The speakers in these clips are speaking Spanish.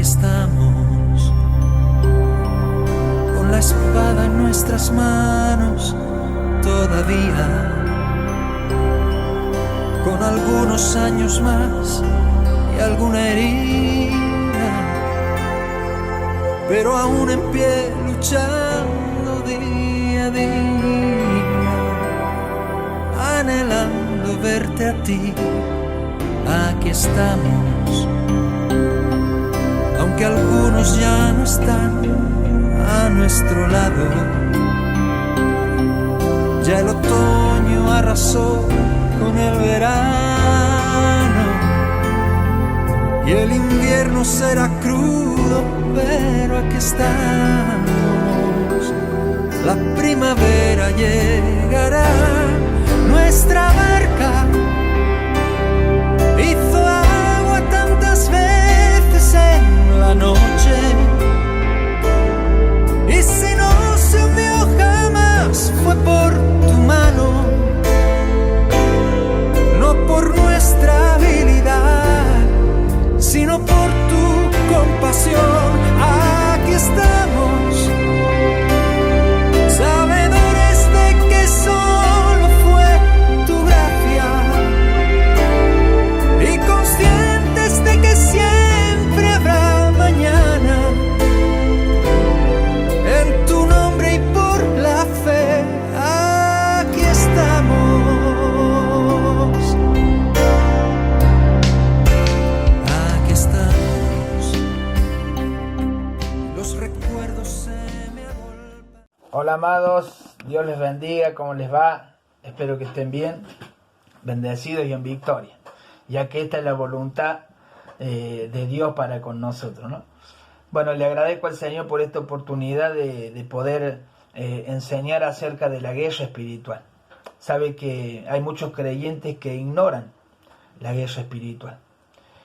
estamos, con la espada en nuestras manos todavía, con algunos años más y alguna herida, pero aún en pie luchando día a día, anhelando verte a ti. Aquí estamos, aunque algunos ya no están a nuestro lado. Ya el otoño arrasó con el verano y el invierno será crudo, pero aquí estamos. La primavera llegará, nuestra barca hizo agua tantas veces en la noche, y si no se hundió jamás fue por tu mano, no por nuestra habilidad, sino por tu compasión. Aquí estamos, sabedores de que solo fue tu gracia, y conscientes de que siempre habrá mañana. En tu nombre y por la fe, aquí estamos. Aquí estamos. Los recuerdos se me agolpan. Hola amados, Dios les bendiga, ¿cómo les va? Espero que estén bien, bendecidos y en victoria, ya que esta es la voluntad de Dios para con nosotros, ¿no? Bueno, le agradezco al Señor por esta oportunidad de poder enseñar acerca de la guerra espiritual. Sabe que hay muchos creyentes que ignoran la guerra espiritual.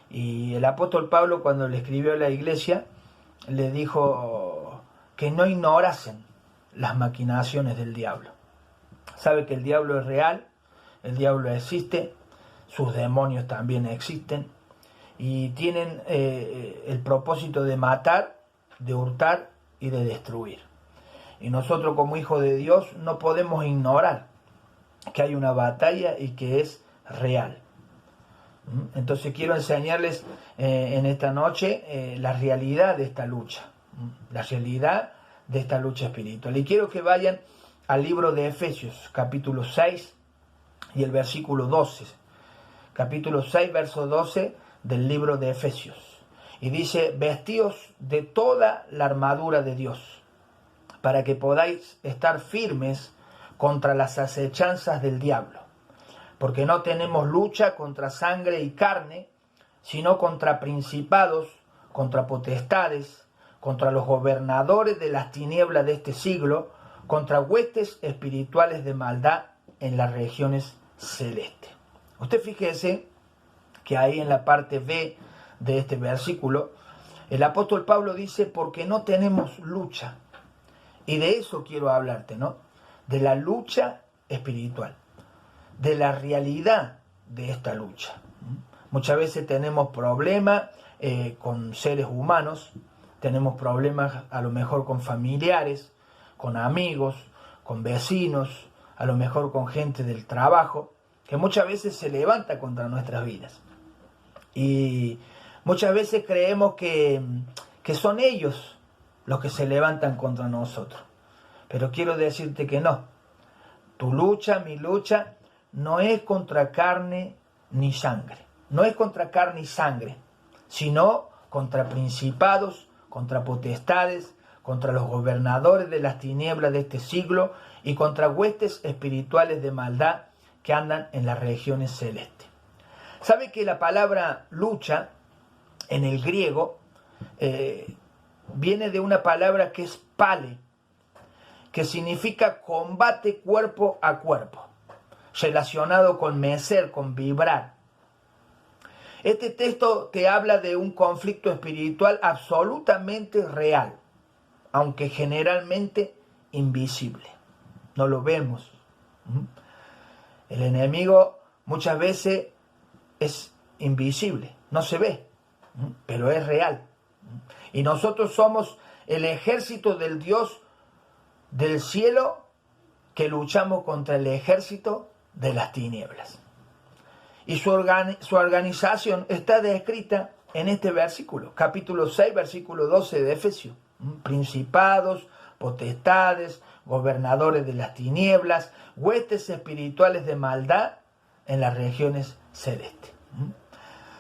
Y el apóstol Pablo, cuando le escribió a la iglesia, le dijo que no ignorasen las maquinaciones del diablo. Sabe que el diablo es real, el diablo existe, sus demonios también existen, y tienen el propósito de matar, de hurtar y de destruir. Y nosotros como hijos de Dios no podemos ignorar que hay una batalla y que es real. Entonces quiero enseñarles en esta noche la realidad de esta lucha, la realidad de esta lucha espiritual. Y quiero que vayan al libro de Efesios, capítulo 6 y el versículo 12. Capítulo 6, verso 12 del libro de Efesios. Y dice: vestíos de toda la armadura de Dios, para que podáis estar firmes contra las acechanzas del diablo. Porque no tenemos lucha contra sangre y carne, sino contra principados, contra potestades, contra los gobernadores de las tinieblas de este siglo, contra huestes espirituales de maldad en las regiones celestes. Usted fíjese que ahí en la parte B de este versículo, el apóstol Pablo dice: porque no tenemos lucha. Y de eso quiero hablarte, ¿no? De la lucha espiritual, de la realidad de esta lucha. Muchas veces tenemos problemas con seres humanos, tenemos problemas a lo mejor con familiares, con amigos, con vecinos, a lo mejor con gente del trabajo, que muchas veces se levanta contra nuestras vidas. Y muchas veces creemos que son ellos los que se levantan contra nosotros. Pero quiero decirte que no. Tu lucha, mi lucha, no es contra carne ni sangre. No es contra carne y sangre, sino contra principados, contra potestades, contra los gobernadores de las tinieblas de este siglo y contra huestes espirituales de maldad que andan en las regiones celestes. ¿Sabe que la palabra lucha en el griego viene de una palabra que es pale, que significa combate cuerpo a cuerpo, relacionado con mecer, con vibrar? Este texto te habla de un conflicto espiritual absolutamente real, aunque generalmente invisible. No lo vemos. El enemigo muchas veces es invisible, no se ve, pero es real. Y nosotros somos el ejército del Dios del cielo que luchamos contra el ejército de las tinieblas. Y su organización está descrita en este versículo, capítulo 6, versículo 12 de Efesios. Principados, potestades, gobernadores de las tinieblas, huestes espirituales de maldad en las regiones celestes.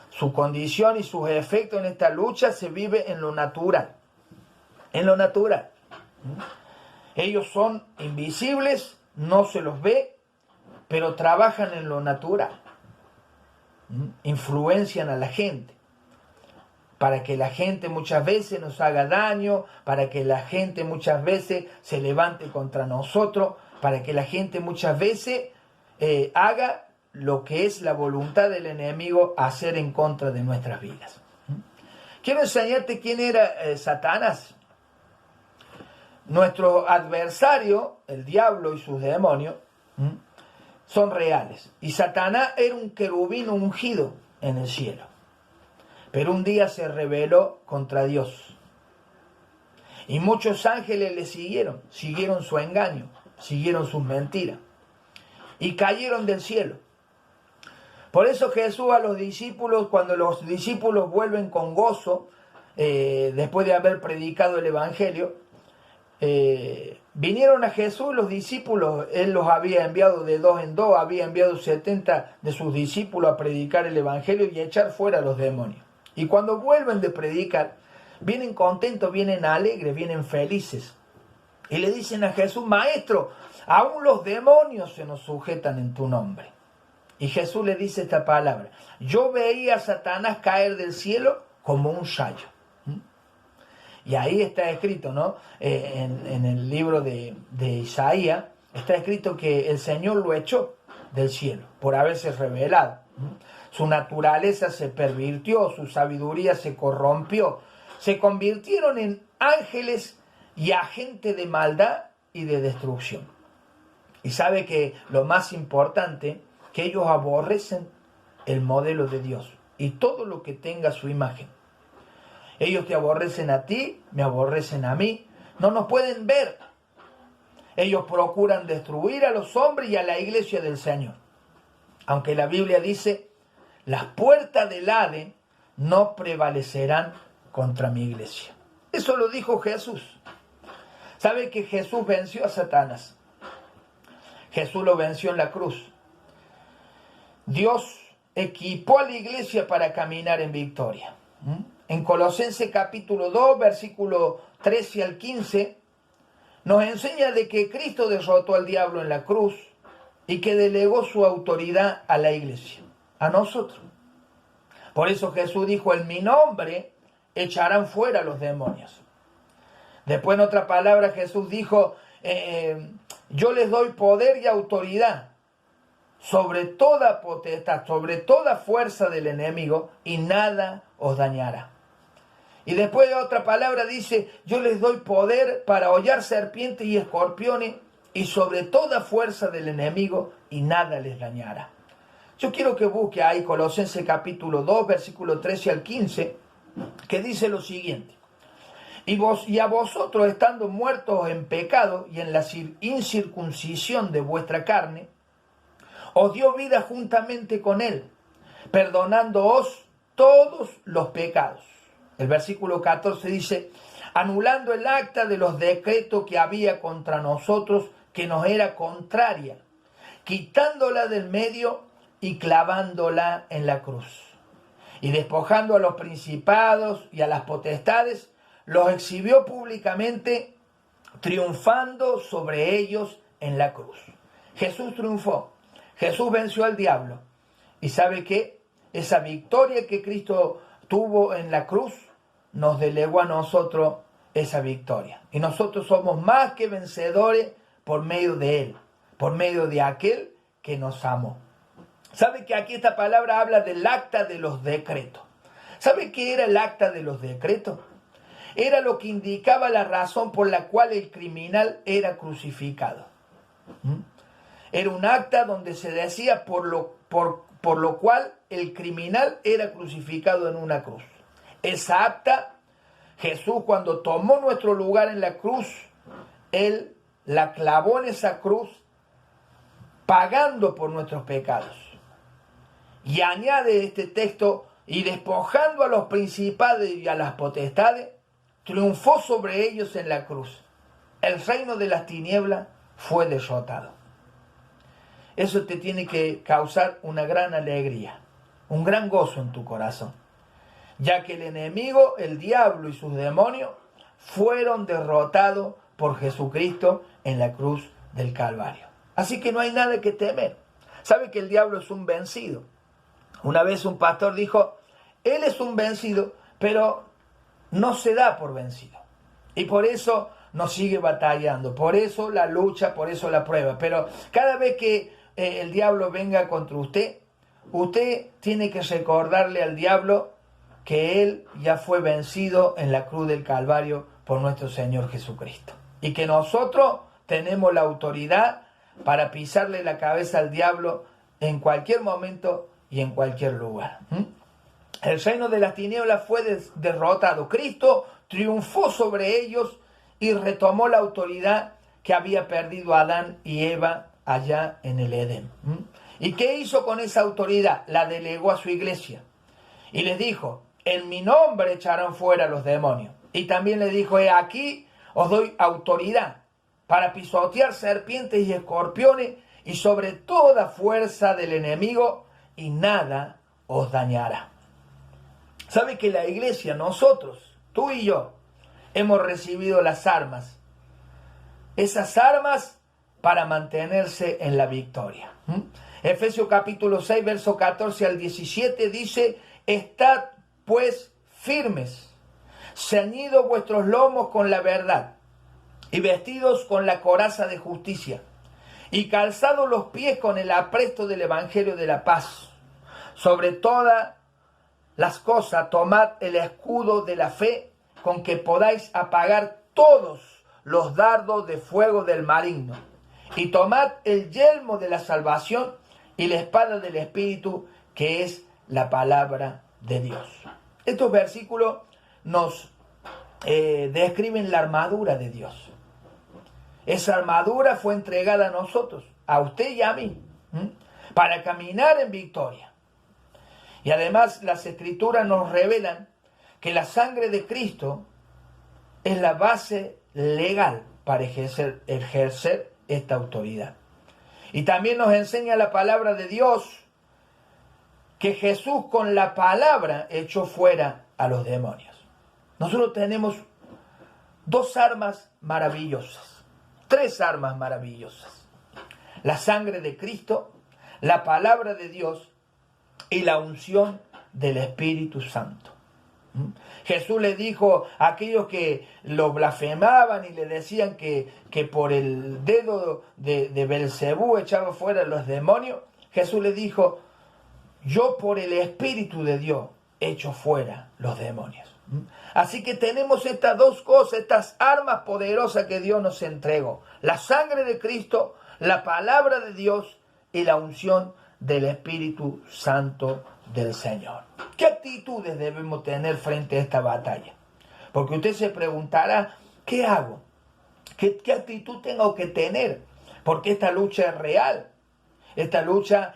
Su condición y sus efectos en esta lucha se vive en lo natural. En lo natural. Ellos son invisibles, no se los ve, pero trabajan en lo natural. Influencian a la gente, para que la gente muchas veces nos haga daño, para que la gente muchas veces se levante contra nosotros, para que la gente muchas veces haga lo que es la voluntad del enemigo hacer en contra de nuestras vidas. Quiero enseñarte quién era Satanás. Nuestro adversario, el diablo y sus demonios, son reales. Y Satanás era un querubín ungido en el cielo. Pero un día se rebeló contra Dios. Y muchos ángeles le siguieron su engaño, siguieron sus mentiras. Y cayeron del cielo. Por eso Jesús a los discípulos, cuando los discípulos vuelven con gozo, después de haber predicado el Evangelio, vinieron a Jesús los discípulos. Él los había enviado de 2 en 2, había enviado 70 de sus discípulos a predicar el Evangelio y a echar fuera a los demonios. Y cuando vuelven de predicar, vienen contentos, vienen alegres, vienen felices. Y le dicen a Jesús: Maestro, aún los demonios se nos sujetan en tu nombre. Y Jesús le dice esta palabra: yo veía a Satanás caer del cielo como un rayo. Y ahí está escrito, ¿no? En el libro de Isaías, está escrito que el Señor lo echó del cielo por haberse rebelado. Su naturaleza se pervirtió, su sabiduría se corrompió. Se convirtieron en ángeles y agentes de maldad y de destrucción. Y sabe que lo más importante, que ellos aborrecen el modelo de Dios y todo lo que tenga su imagen. Ellos te aborrecen a ti, me aborrecen a mí, no nos pueden ver. Ellos procuran destruir a los hombres y a la iglesia del Señor. Aunque la Biblia dice: las puertas del Hades no prevalecerán contra mi iglesia. Eso lo dijo Jesús. ¿Sabe que Jesús venció a Satanás? Jesús lo venció en la cruz. Dios equipó a la iglesia para caminar en victoria. En Colosenses capítulo 2, versículo 13 al 15, nos enseña de que Cristo derrotó al diablo en la cruz y que delegó su autoridad a la iglesia, a nosotros. Por eso Jesús dijo: en mi nombre echarán fuera los demonios. Después, en otra palabra, Jesús dijo: yo les doy poder y autoridad sobre toda potestad, sobre toda fuerza del enemigo, y nada os dañará. Y después de otra palabra dice: yo les doy poder para hollar serpientes y escorpiones, y sobre toda fuerza del enemigo, y nada les dañará. Yo quiero que busque ahí Colosenses capítulo 2, versículo 13 al 15, que dice lo siguiente: y a vosotros, estando muertos en pecado y en la incircuncisión de vuestra carne, os dio vida juntamente con él, perdonándoos todos los pecados. El versículo 14 dice: anulando el acta de los decretos que había contra nosotros, que nos era contraria, quitándola del medio y clavándola en la cruz. Y despojando a los principados y a las potestades, los exhibió públicamente, triunfando sobre ellos en la cruz. Jesús triunfó. Jesús venció al diablo. ¿Y sabe qué? Esa victoria que Cristo tuvo en la cruz nos delegó a nosotros esa victoria. Y nosotros somos más que vencedores por medio de Él, por medio de aquel que nos amó. ¿Sabe que aquí esta palabra habla del acta de los decretos? ¿Sabe qué era el acta de los decretos? Era lo que indicaba la razón por la cual el criminal era crucificado. Era un acta donde se decía por lo cual el criminal era crucificado en una cruz. Esa acta Jesús, cuando tomó nuestro lugar en la cruz, Él la clavó en esa cruz, pagando por nuestros pecados. Y añade este texto, y despojando a los principados y a las potestades, triunfó sobre ellos en la cruz. El reino de las tinieblas fue derrotado. Eso te tiene que causar una gran alegría, un gran gozo en tu corazón, ya que el enemigo, el diablo y sus demonios fueron derrotados por Jesucristo en la cruz del Calvario. Así que no hay nada que temer. ¿Sabe que el diablo es un vencido? Una vez un pastor dijo, él es un vencido, pero no se da por vencido. Y por eso nos sigue batallando, por eso la lucha, por eso la prueba. Pero cada vez que el diablo venga contra usted, usted tiene que recordarle al diablo que él ya fue vencido en la cruz del Calvario por nuestro Señor Jesucristo. Y que nosotros tenemos la autoridad para pisarle la cabeza al diablo en cualquier momento y en cualquier lugar. El reino de las tinieblas fue derrotado. Cristo triunfó sobre ellos y retomó la autoridad que había perdido Adán y Eva allá en el Edén. ¿Y qué hizo con esa autoridad? La delegó a su iglesia. Y les dijo, en mi nombre echarán fuera los demonios. Y también les dijo, aquí os doy autoridad para pisotear serpientes y escorpiones y sobre toda fuerza del enemigo, y nada os dañará. ¿Sabe que la iglesia, nosotros, tú y yo, hemos recibido las armas? Esas armas para mantenerse en la victoria. Efesios capítulo 6, verso 14 al 17 dice, estad pues firmes, ceñidos vuestros lomos con la verdad, y vestidos con la coraza de justicia, y calzados los pies con el apresto del evangelio de la paz. Sobre todas las cosas tomad el escudo de la fe, con que podáis apagar todos los dardos de fuego del maligno. Y tomad el yelmo de la salvación y la espada del Espíritu, que es la palabra de Dios. Estos versículos nos describen la armadura de Dios. Esa armadura fue entregada a nosotros, a usted y a mí, para caminar en victoria. Y además las Escrituras nos revelan que la sangre de Cristo es la base legal para ejercer esta autoridad. Y también nos enseña la palabra de Dios que Jesús con la palabra echó fuera a los demonios. Nosotros tenemos dos armas maravillosas, tres armas maravillosas: la sangre de Cristo, la palabra de Dios y la unción del Espíritu Santo. Jesús le dijo a aquellos que lo blasfemaban y le decían que por el dedo de Belcebú echaba fuera los demonios. Jesús le dijo, yo por el Espíritu de Dios echo fuera los demonios. Así que tenemos estas dos cosas, estas armas poderosas que Dios nos entregó: la sangre de Cristo, la palabra de Dios y la unción del Espíritu Santo del Señor. ¿Qué actitudes debemos tener frente a esta batalla? Porque usted se preguntará, ¿qué hago? ¿Qué actitud tengo que tener? Porque esta lucha es real. Esta lucha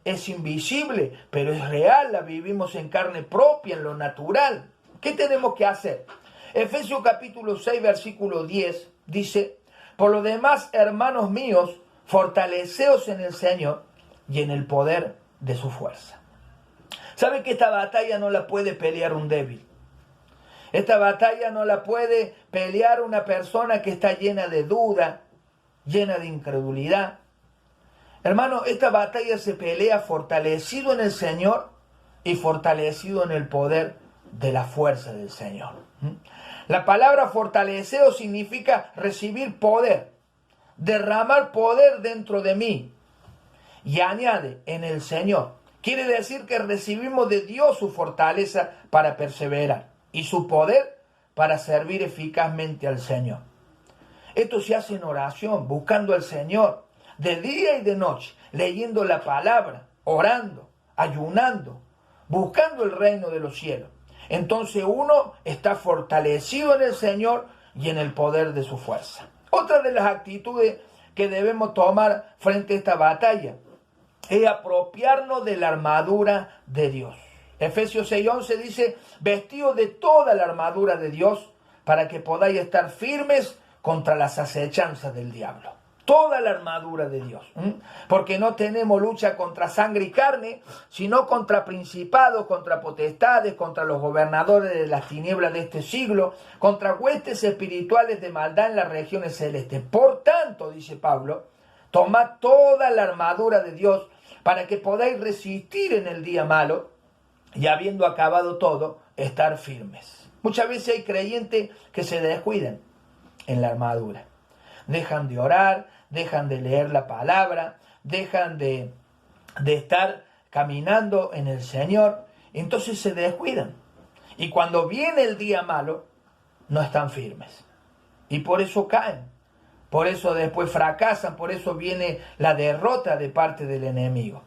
es invisible, pero es real, la vivimos en carne propia, en lo natural. ¿Qué tenemos que hacer? Efesios capítulo 6, versículo 10 dice, por lo demás, hermanos míos, fortaleceos en el Señor y en el poder de su fuerza. ¿Sabe que esta batalla no la puede pelear un débil? Esta batalla no la puede pelear una persona que está llena de duda, llena de incredulidad. Hermano, esta batalla se pelea fortalecido en el Señor y fortalecido en el poder de la fuerza del Señor. La palabra fortaleceo significa recibir poder, derramar poder dentro de mí. Y añade, en el Señor. Quiere decir que recibimos de Dios su fortaleza para perseverar y su poder para servir eficazmente al Señor. Esto se hace en oración, buscando al Señor, de día y de noche, leyendo la palabra, orando, ayunando, buscando el reino de los cielos. Entonces uno está fortalecido en el Señor y en el poder de su fuerza. Otra de las actitudes que debemos tomar frente a esta batalla es apropiarnos de la armadura de Dios. Efesios 6:11 dice, vestidos de toda la armadura de Dios para que podáis estar firmes contra las acechanzas del diablo. Toda la armadura de Dios. Porque no tenemos lucha contra sangre y carne, sino contra principados, contra potestades, contra los gobernadores de las tinieblas de este siglo, contra huestes espirituales de maldad en las regiones celestes. Por tanto, dice Pablo, tomad toda la armadura de Dios para que podáis resistir en el día malo y habiendo acabado todo, estar firmes. Muchas veces hay creyentes que se descuidan en la armadura. Dejan de orar, dejan de leer la palabra, dejan de estar caminando en el Señor, entonces se descuidan. Y cuando viene el día malo, no están firmes. Y por eso caen, por eso después fracasan, por eso viene la derrota de parte del enemigo.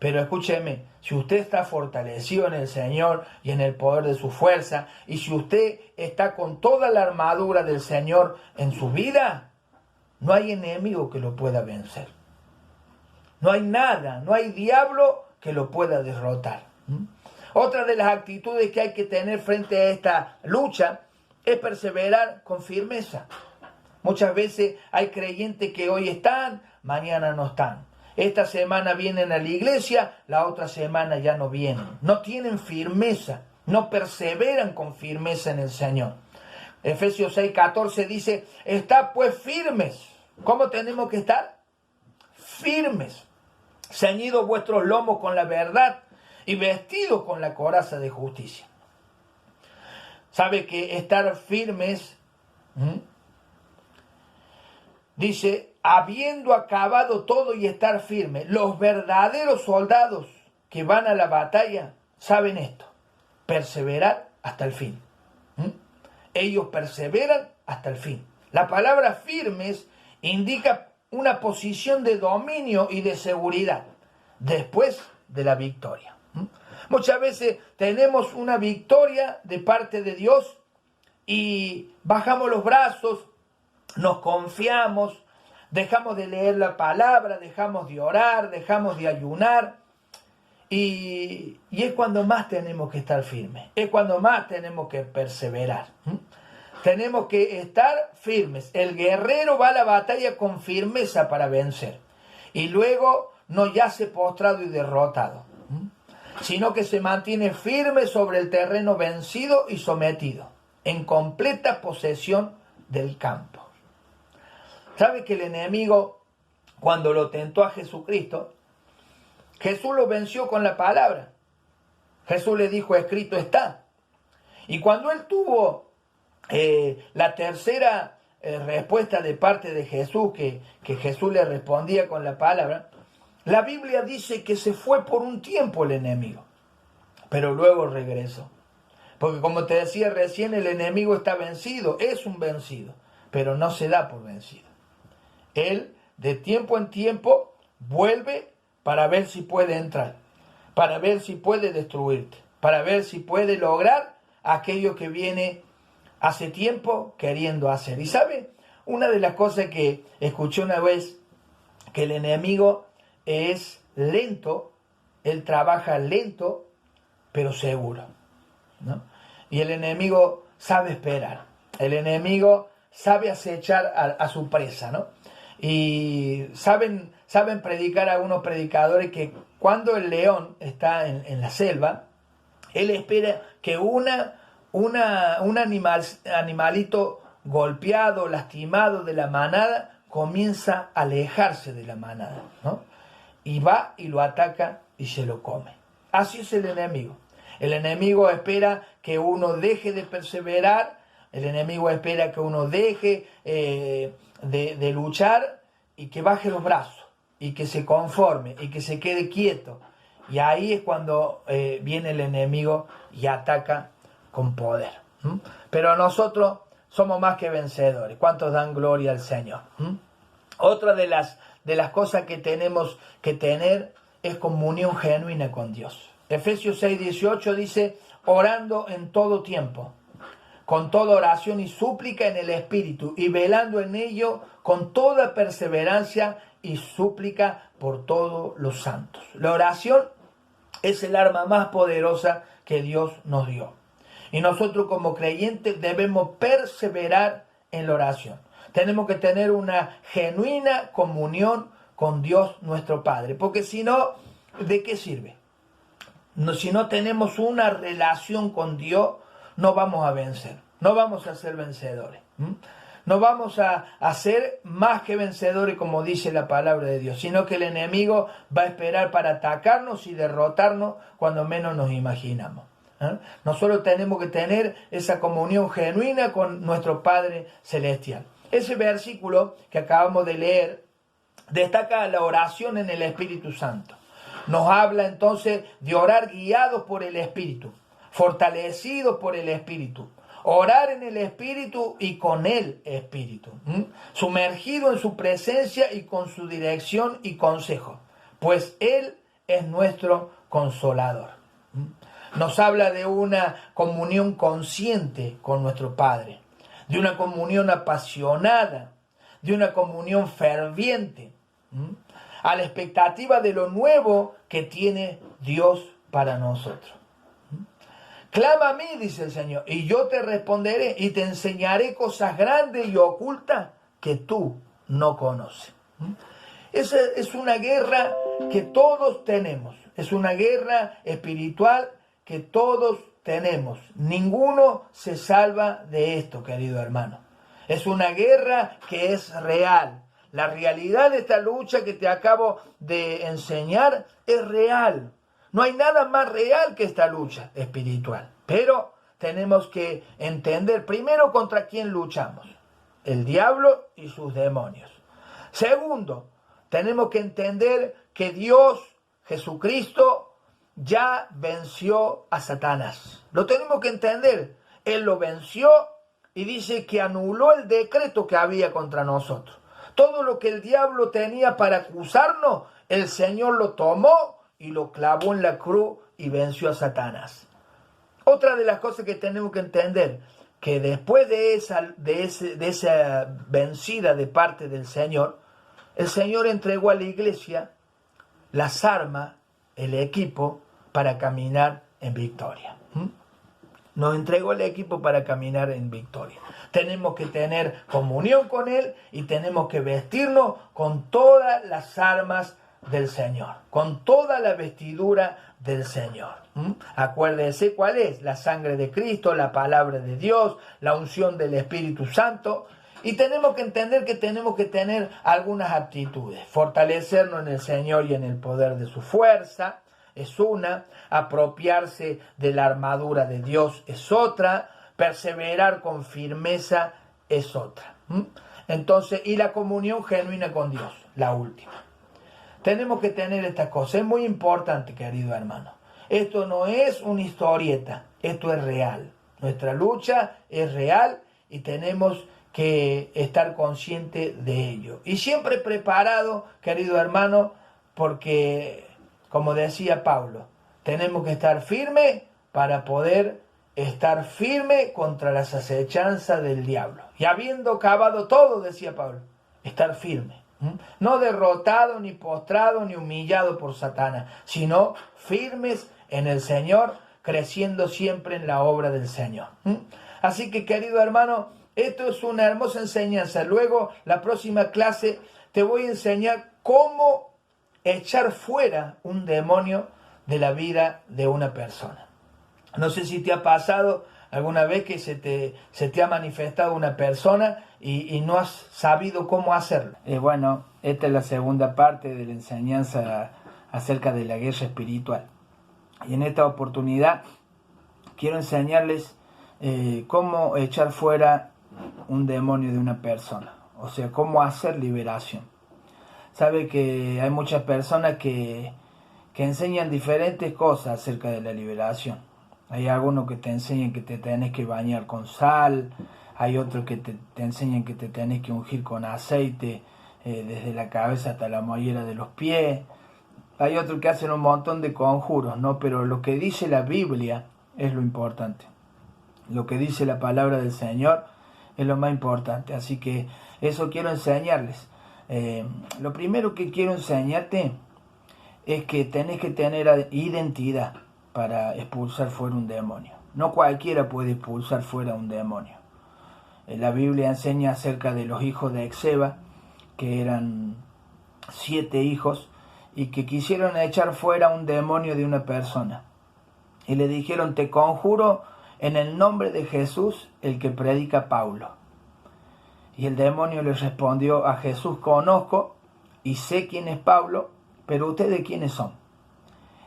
Pero escúcheme, si usted está fortalecido en el Señor y en el poder de su fuerza, y si usted está con toda la armadura del Señor en su vida, no hay enemigo que lo pueda vencer. No hay nada, no hay diablo que lo pueda derrotar. Otra de las actitudes que hay que tener frente a esta lucha es perseverar con firmeza. Muchas veces hay creyentes que hoy están, mañana no están. Esta semana vienen a la iglesia, la otra semana ya no vienen. No tienen firmeza, no perseveran con firmeza en el Señor. Efesios 6:14 dice, estad pues firmes. ¿Cómo tenemos que estar? Firmes. Ceñidos vuestros lomos con la verdad y vestidos con la coraza de justicia. ¿Sabe que estar firmes? Dice, habiendo acabado todo y estar firme. Los verdaderos soldados que van a la batalla saben esto, perseverar hasta el fin. Ellos perseveran hasta el fin. La palabra firmes indica una posición de dominio y de seguridad después de la victoria. Muchas veces tenemos una victoria de parte de Dios y bajamos los brazos, nos confiamos, dejamos de leer la palabra, dejamos de orar, dejamos de ayunar. Y es cuando más tenemos que estar firmes, es cuando más tenemos que perseverar. Tenemos que estar firmes. El guerrero va a la batalla con firmeza para vencer. Y luego no yace postrado y derrotado, sino que se mantiene firme sobre el terreno vencido y sometido, en completa posesión del campo. ¿Sabe que el enemigo, cuando lo tentó a Jesucristo, Jesús lo venció con la palabra? Jesús le dijo, escrito está. Y cuando él tuvo la tercera respuesta de parte de Jesús, que Jesús le respondía con la palabra, la Biblia dice que se fue por un tiempo el enemigo, pero luego regresó. Porque como te decía recién, el enemigo está vencido, es un vencido, pero no se da por vencido. Él de tiempo en tiempo vuelve para ver si puede entrar, para ver si puede destruirte, para ver si puede lograr aquello que viene hace tiempo queriendo hacer. Y sabe, una de las cosas que escuché una vez, que el enemigo es lento, él trabaja lento, pero seguro, ¿no? Y el enemigo sabe esperar, el enemigo sabe acechar a su presa, ¿no? Y saben predicar algunos predicadores que cuando el león está en la selva, él espera que un animalito golpeado, lastimado de la manada, comienza a alejarse de la manada, ¿no? Y va y lo ataca y se lo come. Así es el enemigo. El enemigo espera que uno deje de perseverar, el enemigo espera que uno deje de luchar y que baje los brazos y que se conforme y que se quede quieto. Y ahí es cuando viene el enemigo y ataca con poder. Pero nosotros somos más que vencedores. ¿Cuántos dan gloria al Señor? Otra de las cosas que tenemos que tener es comunión genuina con Dios. Efesios 6:18 dice, orando en todo tiempo, con toda oración y súplica en el Espíritu, y velando en ello con toda perseverancia y súplica por todos los santos. La oración es el arma más poderosa que Dios nos dio. Y nosotros como creyentes debemos perseverar en la oración. Tenemos que tener una genuina comunión con Dios nuestro Padre, porque si no, ¿de qué sirve? Si no tenemos una relación con Dios, no vamos a vencer, no vamos a ser vencedores. No vamos a ser más que vencedores, como dice la palabra de Dios, sino que el enemigo va a esperar para atacarnos y derrotarnos cuando menos nos imaginamos. Nosotros tenemos que tener esa comunión genuina con nuestro Padre Celestial. Ese versículo que acabamos de leer destaca la oración en el Espíritu Santo. Nos habla entonces de orar guiados por el Espíritu, fortalecidos por el Espíritu. Orar en el Espíritu y con el Espíritu. Sumergido en su presencia y con su dirección y consejo. Pues Él es nuestro consolador. Nos habla de una comunión consciente con nuestro Padre. De una comunión apasionada. De una comunión ferviente. A la expectativa de lo nuevo que tiene Dios para nosotros. Clama a mí, dice el Señor, y yo te responderé y te enseñaré cosas grandes y ocultas que tú no conoces. Esa es una guerra que todos tenemos. Es una guerra espiritual que todos tenemos. Ninguno se salva de esto, querido hermano. Es una guerra que es real. La realidad de esta lucha que te acabo de enseñar es real. No hay nada más real que esta lucha espiritual. Pero tenemos que entender primero contra quién luchamos. El diablo y sus demonios. Segundo, tenemos que entender que Dios, Jesucristo, ya venció a Satanás. Lo tenemos que entender. Él lo venció y dice que anuló el decreto que había contra nosotros. Todo lo que el diablo tenía para acusarnos, el Señor lo tomó y lo clavó en la cruz y venció a Satanás. Otra de las cosas que tenemos que entender, que después de esa vencida de parte del Señor, el Señor entregó a la iglesia las armas, el equipo para caminar en victoria. Nos entregó el equipo para caminar en victoria. Tenemos que tener comunión con Él y tenemos que vestirnos con todas las armas del Señor, con toda la vestidura del Señor. Acuérdense cuál es: la sangre de Cristo, la palabra de Dios, la unción del Espíritu Santo. Y tenemos que entender que tenemos que tener algunas aptitudes. Fortalecernos en el Señor y en el poder de su fuerza es una. Apropiarse de la armadura de Dios es otra. Perseverar con firmeza es otra. Entonces, y la comunión genuina con Dios, la última. Tenemos que tener estas cosas. Es muy importante, querido hermano. Esto no es una historieta, esto es real. Nuestra lucha es real y tenemos que estar conscientes de ello. Y siempre preparado, querido hermano, porque, como decía Pablo, tenemos que estar firmes para poder estar firme contra las acechanzas del diablo. Y habiendo acabado todo, decía Pablo, estar firme. No derrotado, ni postrado, ni humillado por Satanás, sino firmes en el Señor, creciendo siempre en la obra del Señor. Así que, querido hermano, esto es una hermosa enseñanza. Luego, la próxima clase, te voy a enseñar cómo echar fuera un demonio de la vida de una persona. No sé si te ha pasado alguna vez que se te ha manifestado una persona y no has sabido cómo hacerlo. Bueno, esta es la segunda parte de la enseñanza acerca de la guerra espiritual. Y en esta oportunidad quiero enseñarles cómo echar fuera un demonio de una persona. O sea, cómo hacer liberación. Sabe que hay muchas personas que enseñan diferentes cosas acerca de la liberación. Hay algunos que te enseñan que te tenés que bañar con sal, hay otros que te enseñan que te tenés que ungir con aceite desde la cabeza hasta la mollera de los pies. Hay otros que hacen un montón de conjuros, ¿no? Pero lo que dice la Biblia es lo importante. Lo que dice la palabra del Señor es lo más importante. Así que eso quiero enseñarles. Lo primero que quiero enseñarte es que tenés que tener identidad para expulsar fuera un demonio. No cualquiera puede expulsar fuera un demonio. La Biblia enseña acerca de los hijos de Exeba, que eran 7 hijos, y que quisieron echar fuera un demonio de una persona. Y le dijeron: te conjuro en el nombre de Jesús, el que predica Pablo. Y el demonio le respondió a Jesús: conozco y sé quién es Pablo, pero ustedes quiénes son.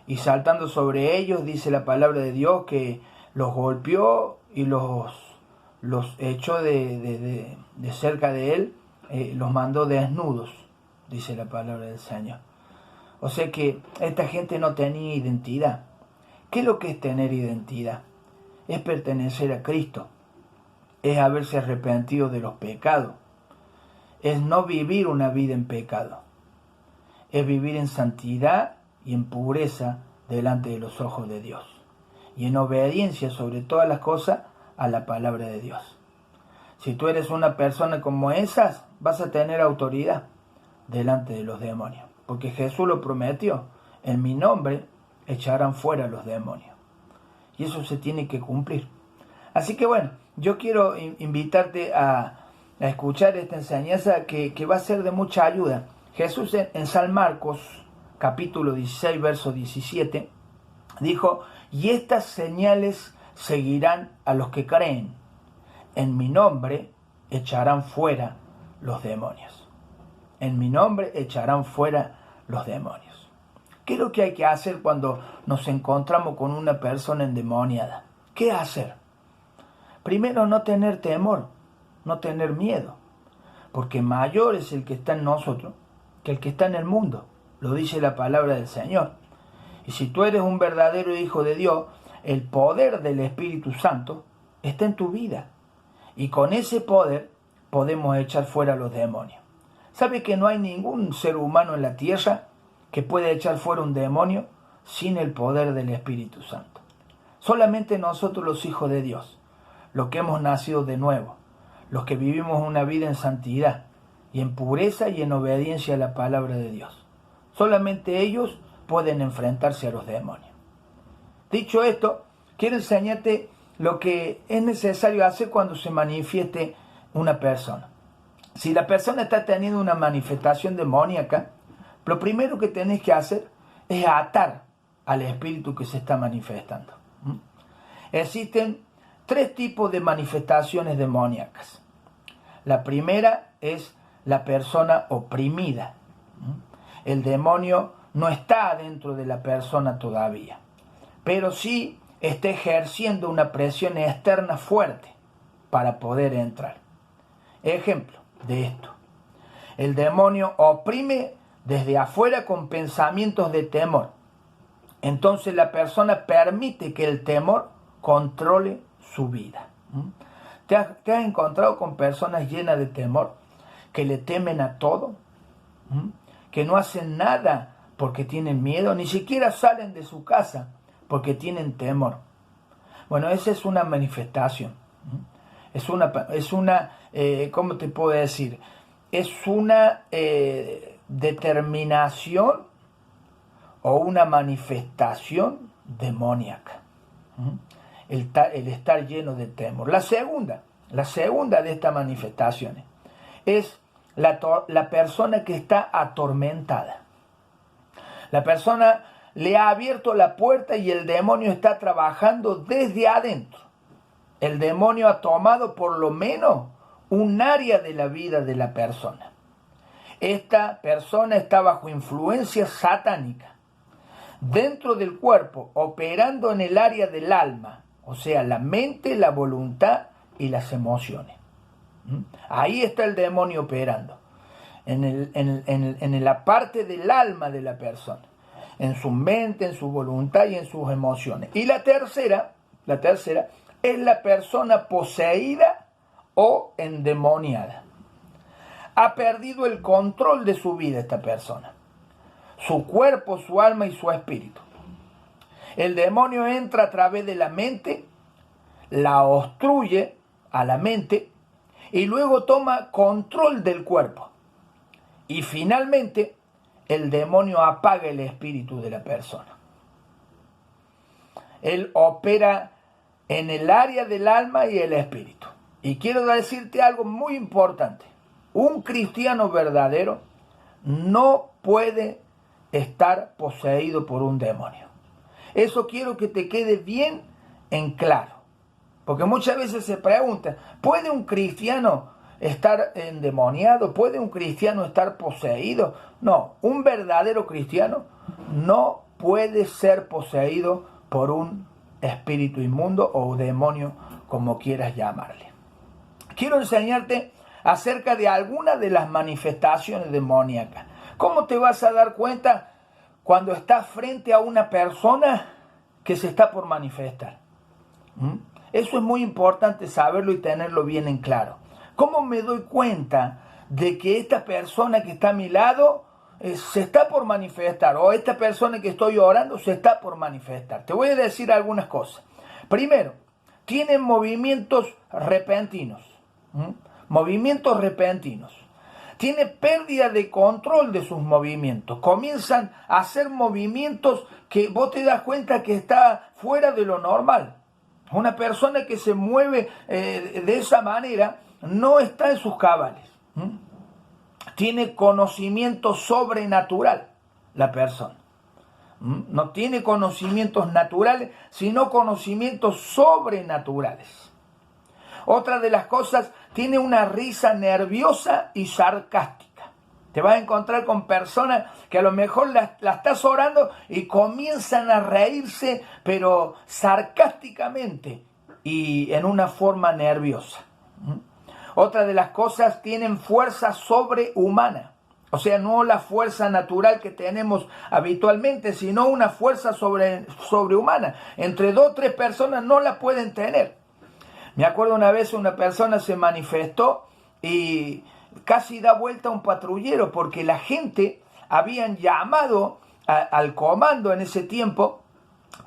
Y saltando sobre ellos, dice la palabra de Dios, que los golpeó y los echó de cerca de él, los mandó desnudos, dice la palabra del Señor. O sea que esta gente no tenía identidad. ¿Qué es lo que es tener identidad? Es pertenecer a Cristo, es haberse arrepentido de los pecados, es no vivir una vida en pecado, es vivir en santidad y en pureza delante de los ojos de Dios, y en obediencia sobre todas las cosas a la palabra de Dios. Si tú eres una persona como esas, vas a tener autoridad delante de los demonios, porque Jesús lo prometió: en mi nombre echarán fuera los demonios, y eso se tiene que cumplir. Así que bueno, yo quiero invitarte a escuchar esta enseñanza que va a ser de mucha ayuda. Jesús en San Marcos capítulo 16 verso 17 dijo: y estas señales seguirán a los que creen, en mi nombre echarán fuera los demonios. En mi nombre echarán fuera los demonios. ¿Qué es lo que hay que hacer cuando nos encontramos con una persona endemoniada? ¿Qué hacer? Primero, no tener temor, no tener miedo, porque mayor es el que está en nosotros que el que está en el mundo, lo dice la palabra del Señor. Y si tú eres un verdadero hijo de Dios, el poder del Espíritu Santo está en tu vida, y con ese poder podemos echar fuera los demonios. ¿Sabe que no hay ningún ser humano en la tierra que pueda echar fuera un demonio sin el poder del Espíritu Santo? Solamente nosotros, los hijos de Dios, los que hemos nacido de nuevo, los que vivimos una vida en santidad y en pureza y en obediencia a la palabra de Dios, solamente ellos pueden enfrentarse a los demonios. Dicho esto, quiero enseñarte lo que es necesario hacer cuando se manifieste una persona. Si la persona está teniendo una manifestación demoníaca, lo primero que tenés que hacer es atar al espíritu que se está manifestando. Existen 3 tipos de manifestaciones demoníacas. La primera es la persona oprimida. El demonio no está dentro de la persona todavía, pero sí está ejerciendo una presión externa fuerte para poder entrar. Ejemplo de esto: el demonio oprime desde afuera con pensamientos de temor. Entonces la persona permite que el temor controle su vida. ¿Te has encontrado con personas llenas de temor, que le temen a todo, que no hacen nada porque tienen miedo, ni siquiera salen de su casa porque tienen temor? Bueno, esa es una manifestación. Es una ¿cómo te puedo decir? Es una determinación o una manifestación demoníaca. El estar lleno de temor. La segunda de estas manifestaciones es la persona que está atormentada. La persona le ha abierto la puerta y el demonio está trabajando desde adentro. El demonio ha tomado por lo menos un área de la vida de la persona. Esta persona está bajo influencia satánica dentro del cuerpo, operando en el área del alma, o sea, la mente, la voluntad y las emociones. Ahí está el demonio operando, en la parte del alma de la persona, en su mente, en su voluntad y en sus emociones. Y la tercera es la persona poseída o endemoniada. Ha perdido el control de su vida esta persona, su cuerpo, su alma y su espíritu. El demonio entra a través de la mente, la obstruye a la mente y luego toma control del cuerpo. Y finalmente, el demonio apaga el espíritu de la persona. Él opera en el área del alma y el espíritu. Y quiero decirte algo muy importante. Un cristiano verdadero no puede estar poseído por un demonio. Eso quiero que te quede bien en claro. Porque muchas veces se pregunta, ¿puede un cristiano estar endemoniado? ¿Puede un cristiano estar poseído? No, un verdadero cristiano no puede ser poseído por un espíritu inmundo o demonio, como quieras llamarle. Quiero enseñarte acerca de algunas de las manifestaciones demoníacas. ¿Cómo te vas a dar cuenta cuando estás frente a una persona que se está por manifestar? Eso es muy importante saberlo y tenerlo bien en claro. ¿Cómo me doy cuenta de que esta persona que está a mi lado se está por manifestar, o esta persona que estoy orando se está por manifestar? Te voy a decir algunas cosas. Primero, tienen movimientos repentinos. Movimientos repentinos. Tiene pérdida de control de sus movimientos. Comienzan a hacer movimientos que vos te das cuenta que está fuera de lo normal. Una persona que se mueve de esa manera no está en sus cabales. Tiene conocimiento sobrenatural la persona. No tiene conocimientos naturales, sino conocimientos sobrenaturales. Otra de las cosas, tiene una risa nerviosa y sarcástica. Te vas a encontrar con personas que a lo mejor la estás orando y comienzan a reírse, pero sarcásticamente y en una forma nerviosa. Otra de las cosas, tienen fuerza sobrehumana. O sea, no la fuerza natural que tenemos habitualmente, sino una fuerza sobrehumana. Entre 2 o 3 personas no la pueden tener. Me acuerdo una vez una persona se manifestó y casi da vuelta a un patrullero porque la gente habían llamado al comando en ese tiempo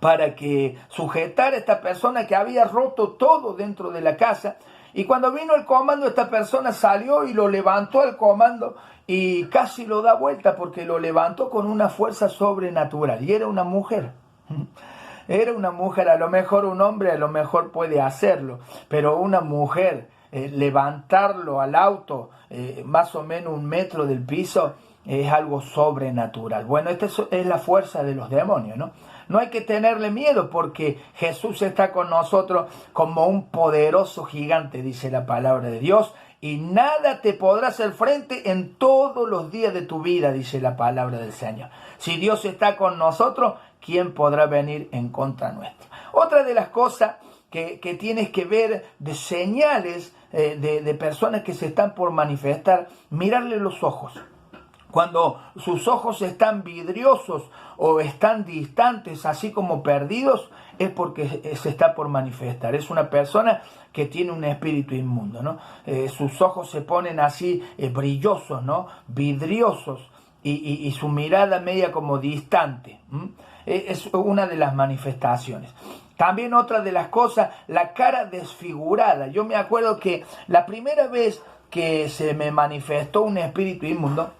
para que sujetara a esta persona que había roto todo dentro de la casa. Y cuando vino el comando, esta persona salió y lo levantó al comando y casi lo da vuelta porque lo levantó con una fuerza sobrenatural. Y era una mujer. Era una mujer, a lo mejor un hombre a lo mejor puede hacerlo, pero una mujer, levantarlo al auto más o menos 1 metro del piso, es algo sobrenatural. Bueno, esta es la fuerza de los demonios, ¿no? No hay que tenerle miedo porque Jesús está con nosotros como un poderoso gigante, dice la palabra de Dios, y nada te podrá hacer frente en todos los días de tu vida, dice la palabra del Señor. Si Dios está con nosotros, ¿quién podrá venir en contra nuestra? Otra de las cosas que tienes que ver de señales de personas que se están por manifestar, mirarle los ojos. Cuando sus ojos están vidriosos o están distantes, así como perdidos, es porque se está por manifestar. Es una persona que tiene un espíritu inmundo, ¿no? Sus ojos se ponen así brillosos, ¿no? Vidriosos, y su mirada media como distante. Es una de las manifestaciones. También otra de las cosas, la cara desfigurada. Yo me acuerdo que la primera vez que se me manifestó un espíritu inmundo,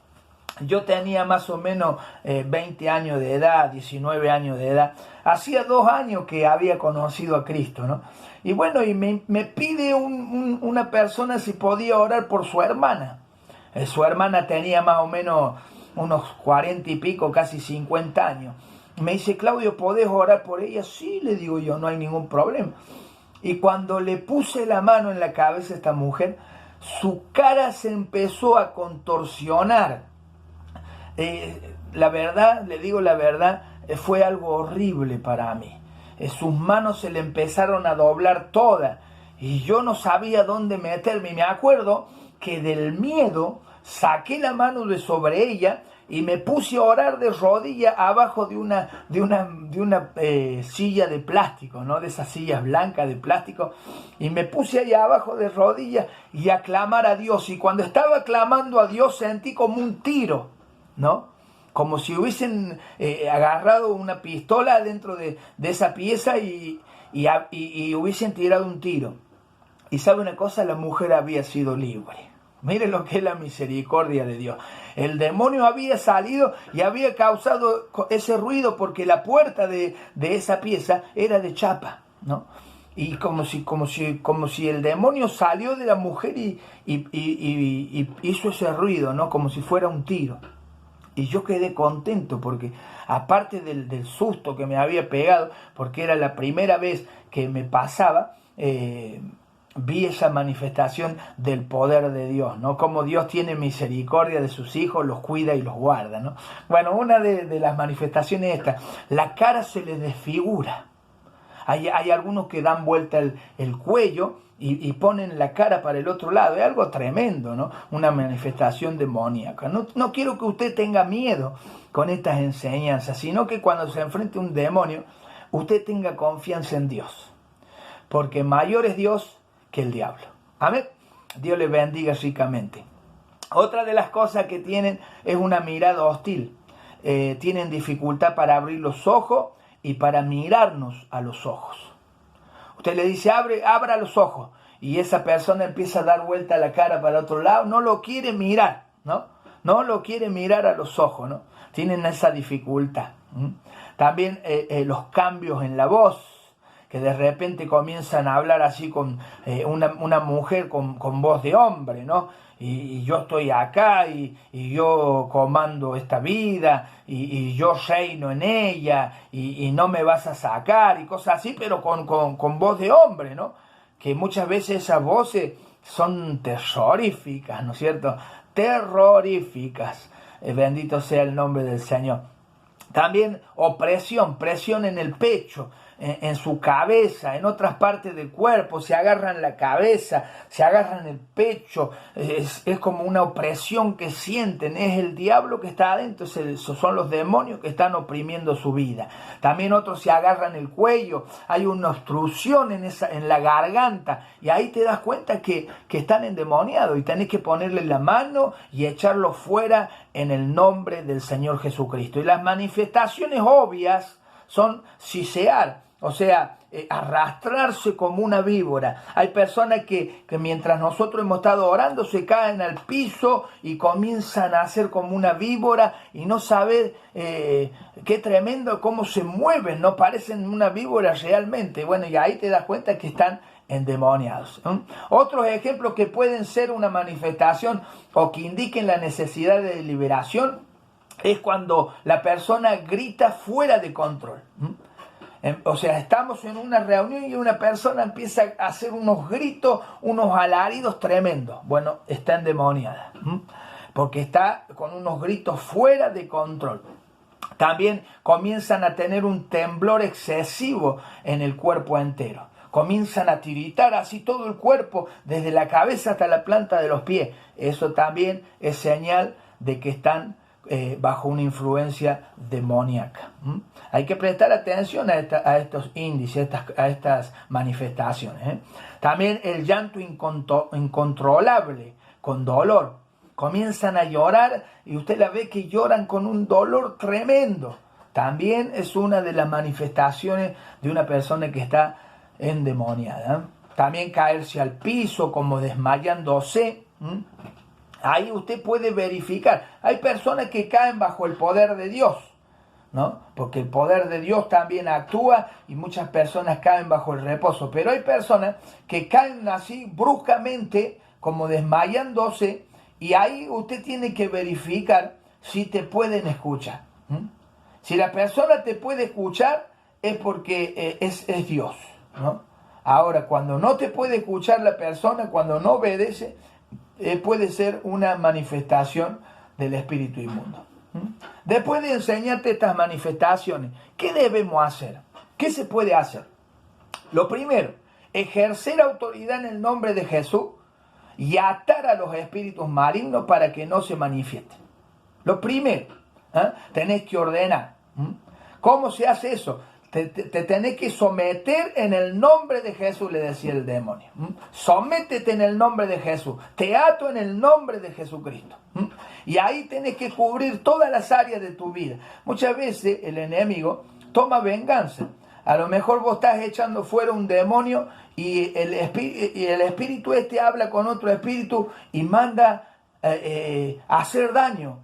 yo tenía más o menos 20 años de edad, 19 años de edad. Hacía 2 años que había conocido a Cristo, ¿no? Y bueno, y me pide una persona si podía orar por su hermana. Su hermana tenía más o menos unos 40 y pico, casi 50 años. Me dice, Claudio, ¿podés orar por ella? Sí, le digo yo, no hay ningún problema. Y cuando le puse la mano en la cabeza a esta mujer, su cara se empezó a contorsionar. La verdad, le digo la verdad, fue algo horrible para mí. Sus manos se le empezaron a doblar todas y yo no sabía dónde meterme. Me acuerdo que del miedo saqué la mano de sobre ella y me puse a orar de rodillas abajo de una silla de plástico, ¿no? De esas sillas blancas de plástico, y me puse ahí abajo de rodillas y a clamar a Dios. Y cuando estaba clamando a Dios sentí como un tiro, ¿no? como si hubiesen agarrado una pistola dentro de esa pieza y hubiesen tirado un tiro. Y sabe una cosa, la mujer había sido libre. Mire lo que es la misericordia de Dios. El demonio había salido y había causado ese ruido porque la puerta de esa pieza era de chapa, ¿no? Y como si el demonio salió de la mujer y hizo ese ruido, ¿no? Como si fuera un tiro. Y yo quedé contento porque, aparte del susto que me había pegado, porque era la primera vez que me pasaba, vi esa manifestación del poder de Dios, ¿no? Como Dios tiene misericordia de sus hijos, los cuida y los guarda, ¿no? Bueno, una de las manifestaciones es esta: la cara se les desfigura. Hay algunos que dan vuelta el cuello y ponen la cara para el otro lado. Es algo tremendo, ¿no? Una manifestación demoníaca. No quiero que usted tenga miedo con estas enseñanzas, sino que cuando se enfrente a un demonio, usted tenga confianza en Dios. Porque mayor es Dios que el diablo. Amén. Dios les bendiga ricamente. Otra de las cosas que tienen es una mirada hostil. Tienen dificultad para abrir los ojos y para mirarnos a los ojos. Usted le dice, abra los ojos, y esa persona empieza a dar vuelta la cara para otro lado, no lo quiere mirar, ¿no? No lo quiere mirar a los ojos, ¿no? Tienen esa dificultad. También los cambios en la voz, que de repente comienzan a hablar así con una mujer con voz de hombre, ¿no? Y yo estoy acá y yo comando esta vida y yo reino en ella y no me vas a sacar y cosas así, pero con voz de hombre, ¿no? Que muchas veces esas voces son terroríficas, ¿no es cierto? Terroríficas. Bendito sea el nombre del Señor. También presión en el pecho, en su cabeza, en otras partes del cuerpo, se agarran la cabeza, se agarran el pecho, es como una opresión que sienten, es el diablo que está adentro, son los demonios que están oprimiendo su vida. También otros se agarran el cuello, hay una obstrucción en la garganta, y ahí te das cuenta que están endemoniados, y tenés que ponerle la mano y echarlo fuera en el nombre del Señor Jesucristo. Y las manifestaciones obvias son sisear, o sea, arrastrarse como una víbora. Hay personas que mientras nosotros hemos estado orando se caen al piso y comienzan a hacer como una víbora y no saber qué tremendo cómo se mueven, no parecen una víbora realmente. Bueno, y ahí te das cuenta que están endemoniados. Otros ejemplos que pueden ser una manifestación o que indiquen la necesidad de liberación es cuando la persona grita fuera de control. O sea, estamos en una reunión y una persona empieza a hacer unos gritos, unos alaridos tremendos. Bueno, está endemoniada, porque está con unos gritos fuera de control. También comienzan a tener un temblor excesivo en el cuerpo entero. Comienzan a tiritar así todo el cuerpo, desde la cabeza hasta la planta de los pies. Eso también es señal de que están bajo una influencia demoníaca. Hay que prestar atención a estos índices, a estas manifestaciones. También el llanto incontrolable, con dolor. Comienzan a llorar y usted la ve que lloran con un dolor tremendo. También es una de las manifestaciones de una persona que está endemoniada. También caerse al piso como desmayándose. Ahí usted puede verificar. Hay personas que caen bajo el poder de Dios, ¿no? Porque el poder de Dios también actúa y muchas personas caen bajo el reposo. Pero hay personas que caen así bruscamente, como desmayándose, y ahí usted tiene que verificar si te pueden escuchar. Si la persona te puede escuchar es porque es Dios, ¿no? Ahora, cuando no te puede escuchar la persona, cuando no obedece, puede ser una manifestación del espíritu inmundo. Después de enseñarte estas manifestaciones, ¿qué debemos hacer? ¿Qué se puede hacer? Lo primero, ejercer autoridad en el nombre de Jesús y atar a los espíritus malignos para que no se manifiesten. Lo primero, tenés que ordenar. ¿Cómo se hace eso? Te tenés que someter en el nombre de Jesús, le decía el demonio. Sométete en el nombre de Jesús. Te ato en el nombre de Jesucristo. Y ahí tenés que cubrir todas las áreas de tu vida. Muchas veces el enemigo toma venganza. A lo mejor vos estás echando fuera un demonio y el espíritu habla con otro espíritu y manda a hacer daño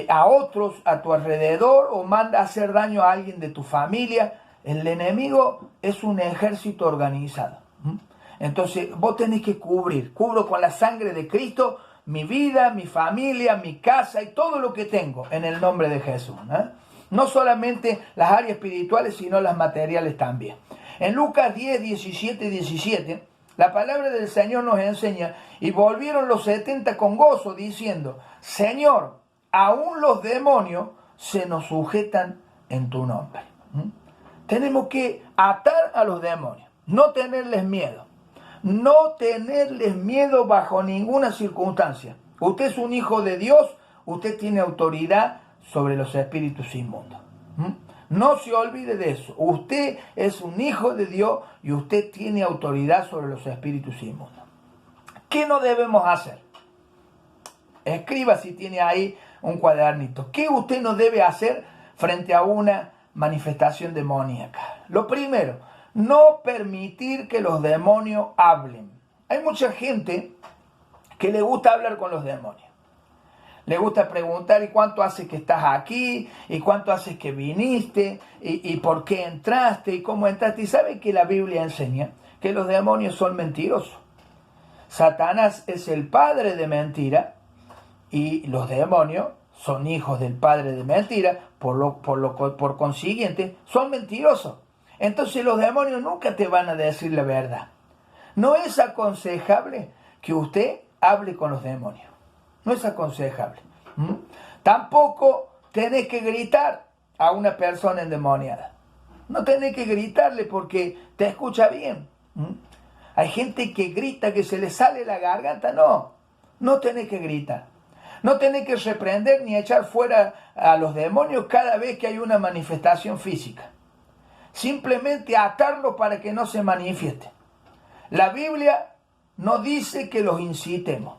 a otros a tu alrededor, o manda a hacer daño a alguien de tu familia. El enemigo es un ejército organizado. Entonces vos tenés que cubro con la sangre de Cristo mi vida, mi familia, mi casa y todo lo que tengo en el nombre de Jesús. No solamente las áreas espirituales, sino las materiales también. En Lucas 10, 17 y 17, la palabra del Señor nos enseña: y volvieron los 70 con gozo, diciendo: Señor, aún los demonios se nos sujetan en tu nombre. Tenemos que atar a los demonios, no tenerles miedo. No tenerles miedo bajo ninguna circunstancia. Usted es un hijo de Dios, usted tiene autoridad sobre los espíritus inmundos. No se olvide de eso. Usted es un hijo de Dios y usted tiene autoridad sobre los espíritus inmundos. ¿Qué no debemos hacer? Escriba si tiene ahí un cuadernito. ¿Qué usted no debe hacer frente a una manifestación demoníaca? Lo primero, no permitir que los demonios hablen. Hay mucha gente que le gusta hablar con los demonios. Le gusta preguntar: ¿y cuánto hace que estás aquí? ¿Y cuánto hace que viniste? ¿Y por qué entraste? ¿Y cómo entraste? Y sabe que la Biblia enseña que los demonios son mentirosos. Satanás es el padre de mentira y los demonios son hijos del padre de mentira, por consiguiente son mentirosos. Entonces los demonios nunca te van a decir la verdad. No es aconsejable que usted hable con los demonios. No es aconsejable. Tampoco tenés que gritar a una persona endemoniada. No tenés que gritarle porque te escucha bien. Hay gente que grita que se le sale la garganta. No tenés que gritar. No tenés que reprender ni echar fuera a los demonios cada vez que hay una manifestación física. Simplemente atarlo para que no se manifieste. La Biblia no dice que los incitemos.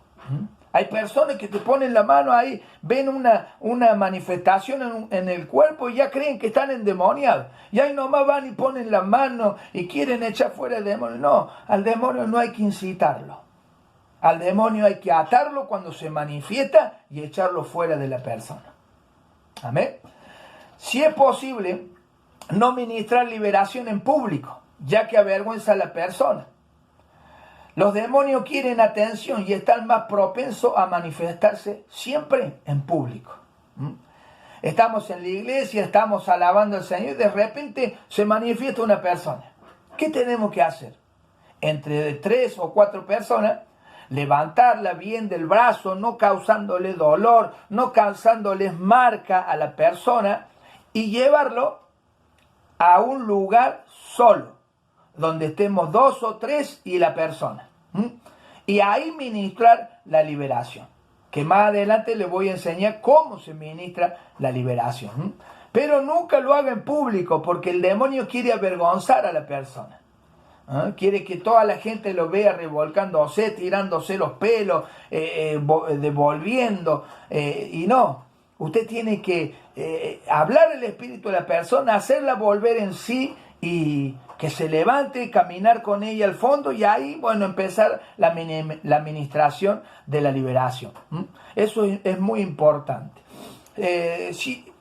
Hay personas que te ponen la mano ahí, ven una manifestación en el cuerpo y ya creen que están endemoniados. Y ahí nomás van y ponen la mano y quieren echar fuera el demonio. No, al demonio no hay que incitarlo. Al demonio hay que atarlo cuando se manifiesta y echarlo fuera de la persona. Amén. Si es posible, no ministrar liberación en público, ya que avergüenza a la persona. Los demonios quieren atención y están más propensos a manifestarse siempre en público. Estamos en la iglesia, estamos alabando al Señor y de repente se manifiesta una persona. ¿Qué tenemos que hacer? Entre 3 o 4 personas, levantarla bien del brazo, no causándole dolor, no causándoles marca a la persona, y llevarlo a un lugar solo, donde estemos 2 o 3 y la persona. Y ahí ministrar la liberación. Que más adelante les voy a enseñar cómo se ministra la liberación. Pero nunca lo haga en público, porque el demonio quiere avergonzar a la persona. Quiere que toda la gente lo vea revolcándose, tirándose los pelos, devolviendo. Y no, usted tiene que hablar el espíritu de la persona, hacerla volver en sí y que se levante, caminar con ella al fondo y ahí, empezar la administración de la liberación. Eso es muy importante.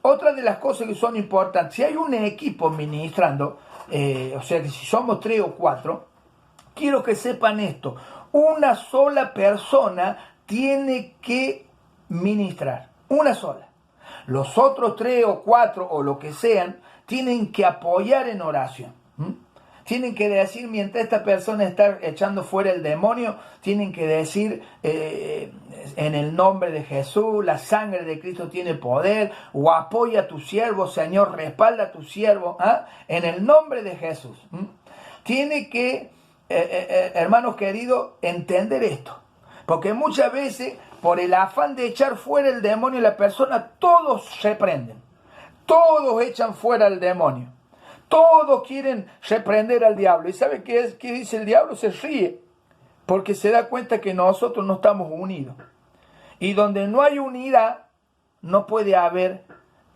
Otra de las cosas que son importantes, si hay un equipo ministrando, o sea que si somos 3 o 4, quiero que sepan esto: una sola persona tiene que ministrar, una sola. Los otros 3 o 4 o lo que sean tienen que apoyar en oración. Tienen que decir, mientras esta persona está echando fuera el demonio, tienen que decir en el nombre de Jesús, la sangre de Cristo tiene poder, o apoya a tu siervo, Señor, respalda a tu siervo, en el nombre de Jesús. Tiene que, hermanos queridos, entender esto, porque muchas veces, por el afán de echar fuera el demonio, la persona, todos se prenden, todos echan fuera el demonio. Todos quieren reprender al diablo. ¿Y sabe qué dice el diablo? Se ríe, porque se da cuenta que nosotros no estamos unidos. Y donde no hay unidad, no puede haber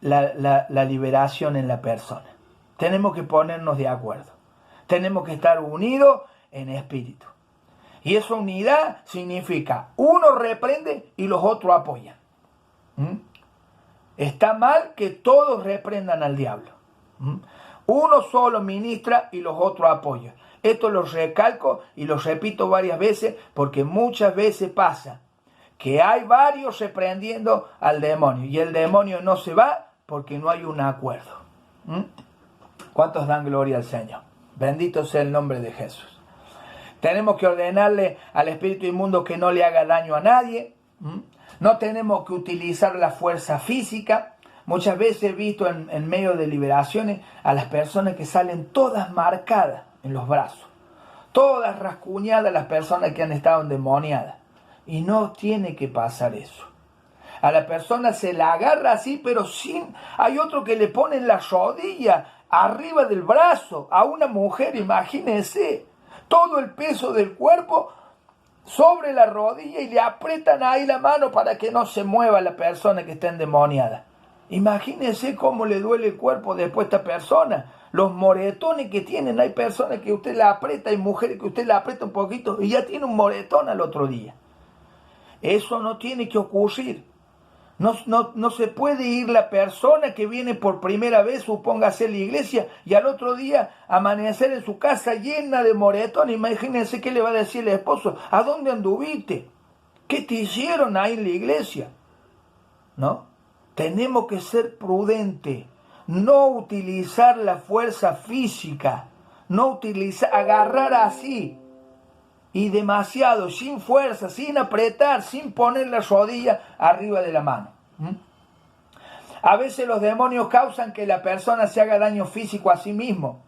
la liberación en la persona. Tenemos que ponernos de acuerdo. Tenemos que estar unidos en espíritu. Y esa unidad significa, uno reprende y los otros apoyan. Está mal que todos reprendan al diablo. Uno solo ministra y los otros apoyan. Esto lo recalco y lo repito varias veces porque muchas veces pasa que hay varios reprendiendo al demonio y el demonio no se va porque no hay un acuerdo. ¿Cuántos dan gloria al Señor? Bendito sea el nombre de Jesús. Tenemos que ordenarle al espíritu inmundo que no le haga daño a nadie. No tenemos que utilizar la fuerza física. Muchas veces he visto en medio de liberaciones a las personas que salen todas marcadas en los brazos. Todas rascuñadas las personas que han estado endemoniadas. Y no tiene que pasar eso. A la persona se la agarra así, pero sin... Hay otro que le pone la rodilla arriba del brazo. A una mujer, imagínense. Todo el peso del cuerpo sobre la rodilla y le aprietan ahí la mano para que no se mueva la persona que está endemoniada. Imagínense cómo le duele el cuerpo después a esta persona. Los moretones que tienen, hay personas que usted la aprieta, hay mujeres que usted la aprieta un poquito y ya tiene un moretón al otro día. Eso no tiene que ocurrir. No se puede ir la persona que viene por primera vez, supóngase a la iglesia, y al otro día amanecer en su casa llena de moretones. Imagínense qué le va a decir el esposo. ¿A dónde anduviste? ¿Qué te hicieron ahí en la iglesia? ¿No? Tenemos que ser prudentes. No utilizar la fuerza física. No utilizar, agarrar así. Y demasiado, sin fuerza, sin apretar, sin poner la rodilla arriba de la mano. A veces los demonios causan que la persona se haga daño físico a sí mismo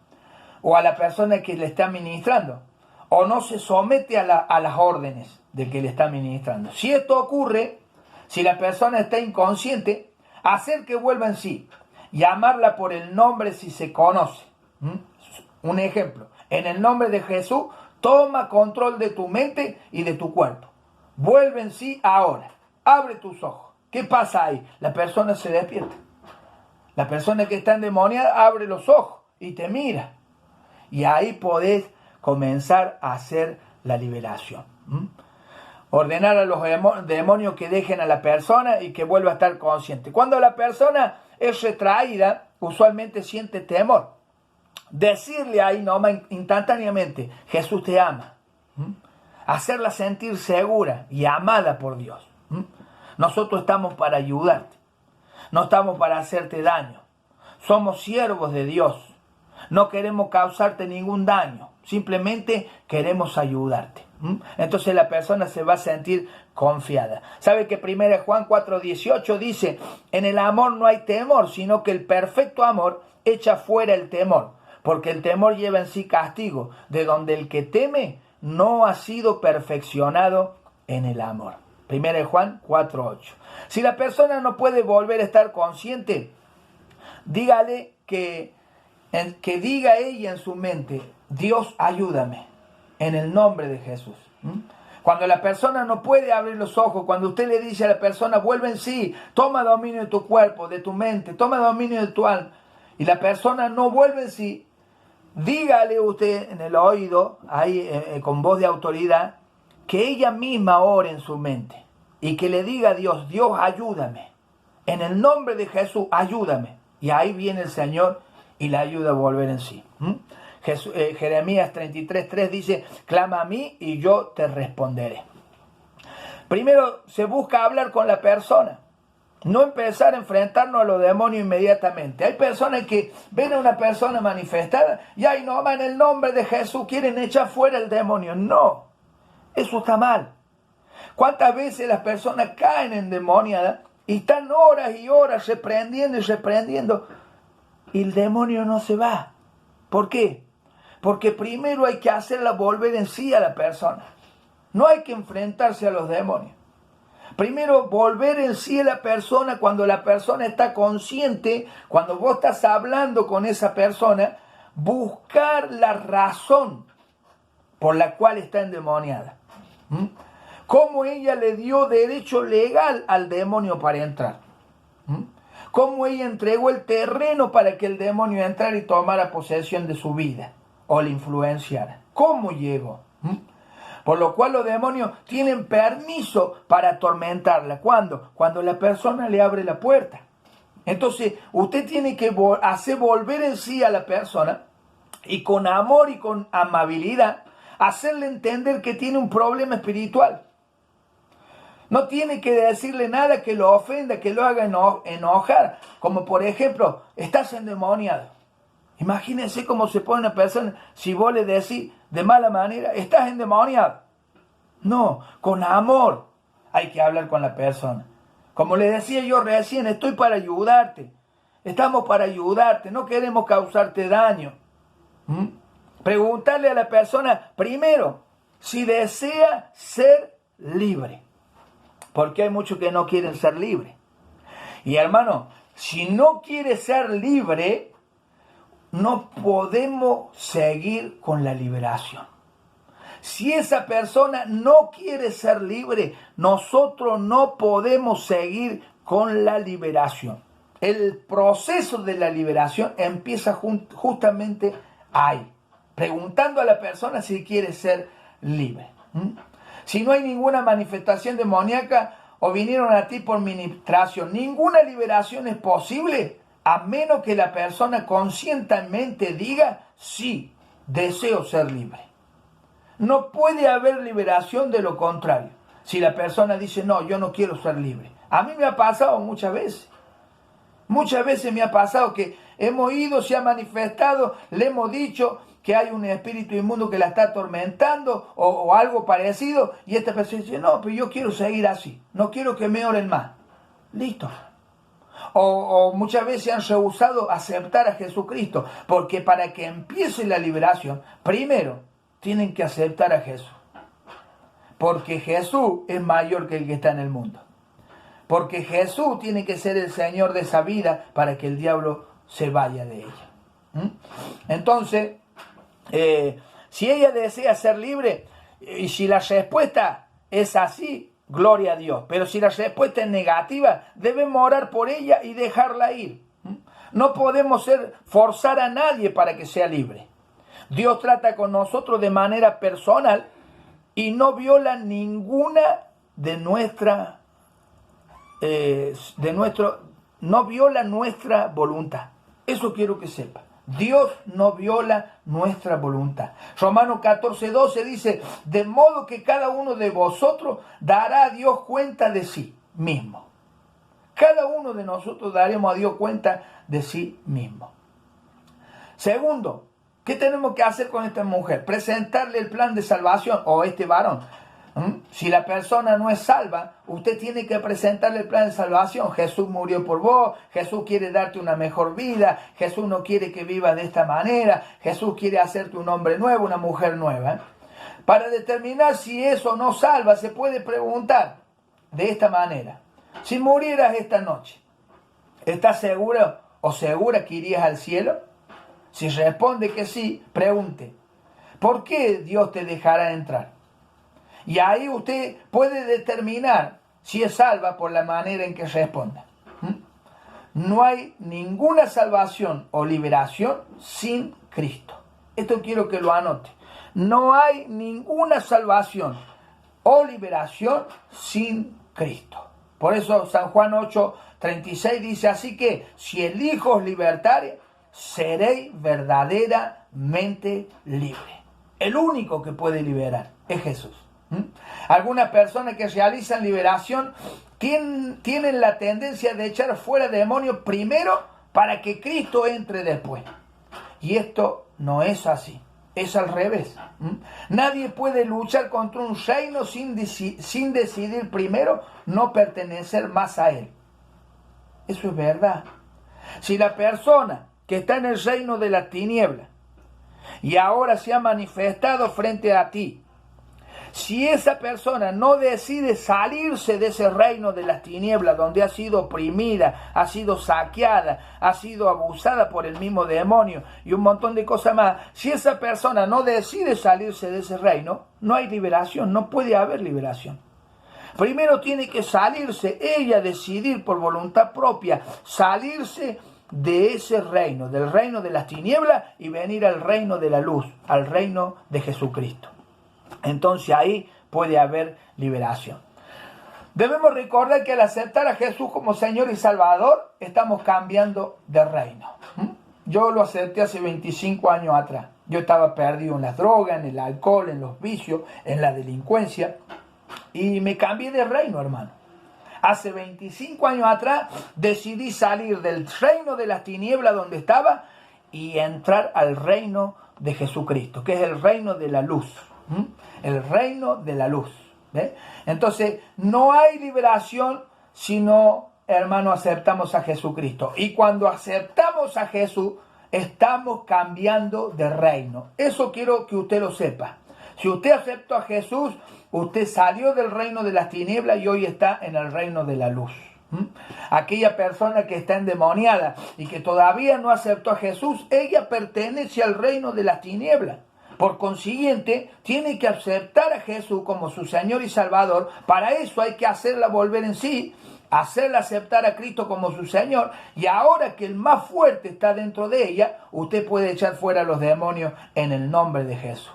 o a la persona que le está ministrando o no se somete a las órdenes del que le está ministrando. Si esto ocurre, si la persona está inconsciente, hacer que vuelva en sí, llamarla por el nombre si se conoce. Un ejemplo, en el nombre de Jesús, toma control de tu mente y de tu cuerpo. Vuelve en sí ahora. Abre tus ojos. ¿Qué pasa ahí? La persona se despierta. La persona que está endemoniada abre los ojos y te mira. Y ahí podés comenzar a hacer la liberación. Ordenar a los demonios que dejen a la persona y que vuelva a estar consciente. Cuando la persona es retraída, usualmente siente temor. Decirle ahí nomás instantáneamente, Jesús te ama. Hacerla sentir segura y amada por Dios. Nosotros estamos para ayudarte. No estamos para hacerte daño. Somos siervos de Dios. No queremos causarte ningún daño. Simplemente queremos ayudarte. Entonces la persona se va a sentir confiada. ¿Sabe que 1 Juan 4:18 dice, en el amor no hay temor, sino que el perfecto amor echa fuera el temor? Porque el temor lleva en sí castigo, de donde el que teme no ha sido perfeccionado en el amor. 1 Juan 4:8. Si la persona no puede volver a estar consciente, dígale que diga ella en su mente, Dios ayúdame, en el nombre de Jesús. Cuando la persona no puede abrir los ojos, cuando usted le dice a la persona, vuelve en sí, toma dominio de tu cuerpo, de tu mente, toma dominio de tu alma, y la persona no vuelve en sí, dígale usted en el oído, ahí con voz de autoridad, que ella misma ore en su mente y que le diga a Dios, Dios ayúdame, en el nombre de Jesús ayúdame. Y ahí viene el Señor y la ayuda a volver en sí. Jeremías 33:3 dice, clama a mí y yo te responderé. Primero se busca hablar con la persona. No empezar a enfrentarnos a los demonios inmediatamente. Hay personas que ven a una persona manifestada y ahí nomás en el nombre de Jesús quieren echar fuera el demonio. No, eso está mal. ¿Cuántas veces las personas caen endemoniadas y están horas y horas reprendiendo y reprendiendo y el demonio no se va? ¿Por qué? Porque primero hay que hacerla volver en sí a la persona. No hay que enfrentarse a los demonios. Primero, volver en sí a la persona cuando la persona está consciente, cuando vos estás hablando con esa persona, buscar la razón por la cual está endemoniada. Cómo ella le dio derecho legal al demonio para entrar. Cómo ella entregó el terreno para que el demonio entrara y tomara posesión de su vida o le influenciara. ¿Cómo llegó? Por lo cual los demonios tienen permiso para atormentarla. ¿Cuándo? Cuando la persona le abre la puerta. Entonces, usted tiene que hacer volver en sí a la persona y con amor y con amabilidad hacerle entender que tiene un problema espiritual. No tiene que decirle nada que lo ofenda, que lo haga enojar. Como por ejemplo, estás endemoniado. Imagínense cómo se pone una persona si vos le decís de mala manera, estás endemoniado. No, con amor hay que hablar con la persona. Como le decía yo recién, estoy para ayudarte. Estamos para ayudarte, no queremos causarte daño. Preguntarle a la persona primero si desea ser libre. Porque hay muchos que no quieren ser libres. Y hermano, si no quiere ser libre, no podemos seguir con la liberación. Si esa persona no quiere ser libre, nosotros no podemos seguir con la liberación. El proceso de la liberación empieza justamente ahí, preguntando a la persona si quiere ser libre. Si no hay ninguna manifestación demoníaca o vinieron a ti por ministración, ninguna liberación es posible a menos que la persona conscientemente diga, sí, deseo ser libre. No puede haber liberación de lo contrario. Si la persona dice, no, yo no quiero ser libre. A mí me ha pasado muchas veces. Muchas veces me ha pasado que hemos ido, se ha manifestado, le hemos dicho que hay un espíritu inmundo que la está atormentando o algo parecido, y esta persona dice, no, pero yo quiero seguir así, no quiero que me oren más. Listo. O muchas veces han rehusado aceptar a Jesucristo, porque para que empiece la liberación, primero tienen que aceptar a Jesús. Porque Jesús es mayor que el que está en el mundo. Porque Jesús tiene que ser el Señor de esa vida para que el diablo se vaya de ella. Entonces, si ella desea ser libre, y si la respuesta es así, gloria a Dios. Pero si la respuesta es negativa, debemos orar por ella y dejarla ir. No podemos forzar a nadie para que sea libre. Dios trata con nosotros de manera personal y no viola ninguna no viola nuestra voluntad. Eso quiero que sepa. Dios no viola nuestra voluntad. Romanos 14:12 dice, de modo que cada uno de vosotros dará a Dios cuenta de sí mismo. Cada uno de nosotros daremos a Dios cuenta de sí mismo. Segundo, ¿qué tenemos que hacer con esta mujer? Presentarle el plan de salvación o este varón. Si la persona no es salva, usted tiene que presentarle el plan de salvación. Jesús murió por vos, Jesús quiere darte una mejor vida, Jesús no quiere que vivas de esta manera, Jesús quiere hacerte un hombre nuevo, una mujer nueva. Para determinar si eso no salva, se puede preguntar de esta manera. Si murieras esta noche, ¿estás seguro o segura que irías al cielo? Si responde que sí, pregunte, ¿por qué Dios te dejará entrar? Y ahí usted puede determinar si es salva por la manera en que responda. No hay ninguna salvación o liberación sin Cristo. Esto quiero que lo anote. No hay ninguna salvación o liberación sin Cristo. Por eso San Juan 8:36 dice, así que si el Hijo os libertare, seréis verdaderamente libre. El único que puede liberar es Jesús. Algunas personas que realizan liberación tienen la tendencia de echar fuera demonios primero para que Cristo entre después. Y esto no es así, es al revés. Nadie puede luchar contra un reino sin decidir primero no pertenecer más a él. Eso es verdad. Si la persona que está en el reino de la tiniebla y ahora se ha manifestado frente a ti, Si esa persona no decide salirse de ese reino de las tinieblas donde ha sido oprimida, ha sido saqueada, ha sido abusada por el mismo demonio y un montón de cosas más, si esa persona no decide salirse de ese reino, no hay liberación, no puede haber liberación. Primero tiene que salirse, ella decidir por voluntad propia, salirse de ese reino, del reino de las tinieblas y venir al reino de la luz, al reino de Jesucristo. Entonces ahí puede haber liberación. Debemos recordar que al aceptar a Jesús como Señor y Salvador, estamos cambiando de reino. Yo lo acepté hace 25 años atrás. Yo estaba perdido en las drogas, en el alcohol, en los vicios, en la delincuencia. Y me cambié de reino, hermano. Hace 25 años atrás decidí salir del reino de las tinieblas donde estaba y entrar al reino de Jesucristo, que es el reino de la luz. El reino de la luz. ¿Ve? Entonces, no hay liberación si no, hermano, aceptamos a Jesucristo. Y cuando aceptamos a Jesús, estamos cambiando de reino. Eso quiero que usted lo sepa. Si usted aceptó a Jesús, usted salió del reino de las tinieblas y hoy está en el reino de la luz. Aquella persona que está endemoniada y que todavía no aceptó a Jesús, ella pertenece al reino de las tinieblas. Por consiguiente, tiene que aceptar a Jesús como su Señor y Salvador. Para eso hay que hacerla volver en sí, hacerla aceptar a Cristo como su Señor. Y ahora que el más fuerte está dentro de ella, usted puede echar fuera a los demonios en el nombre de Jesús.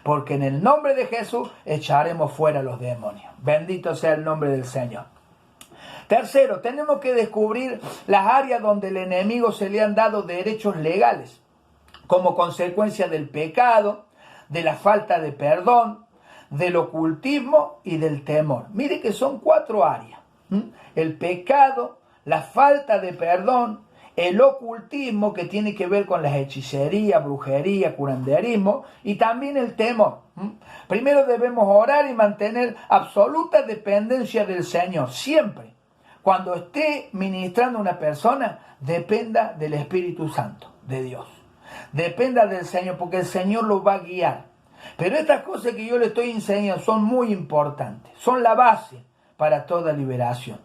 Porque en el nombre de Jesús echaremos fuera a los demonios. Bendito sea el nombre del Señor. Tercero, tenemos que descubrir las áreas donde el enemigo se le han dado derechos legales, como consecuencia del pecado, de la falta de perdón, del ocultismo y del temor. Mire que son 4 áreas. El pecado, la falta de perdón, el ocultismo, que tiene que ver con las hechicerías, brujería, curanderismo, y también el temor. Primero debemos orar y mantener absoluta dependencia del Señor, siempre. Cuando esté ministrando a una persona, dependa del Espíritu Santo de Dios. Dependa del Señor, porque el Señor lo va a guiar. Pero estas cosas que yo le estoy enseñando son muy importantes, son la base para toda liberación.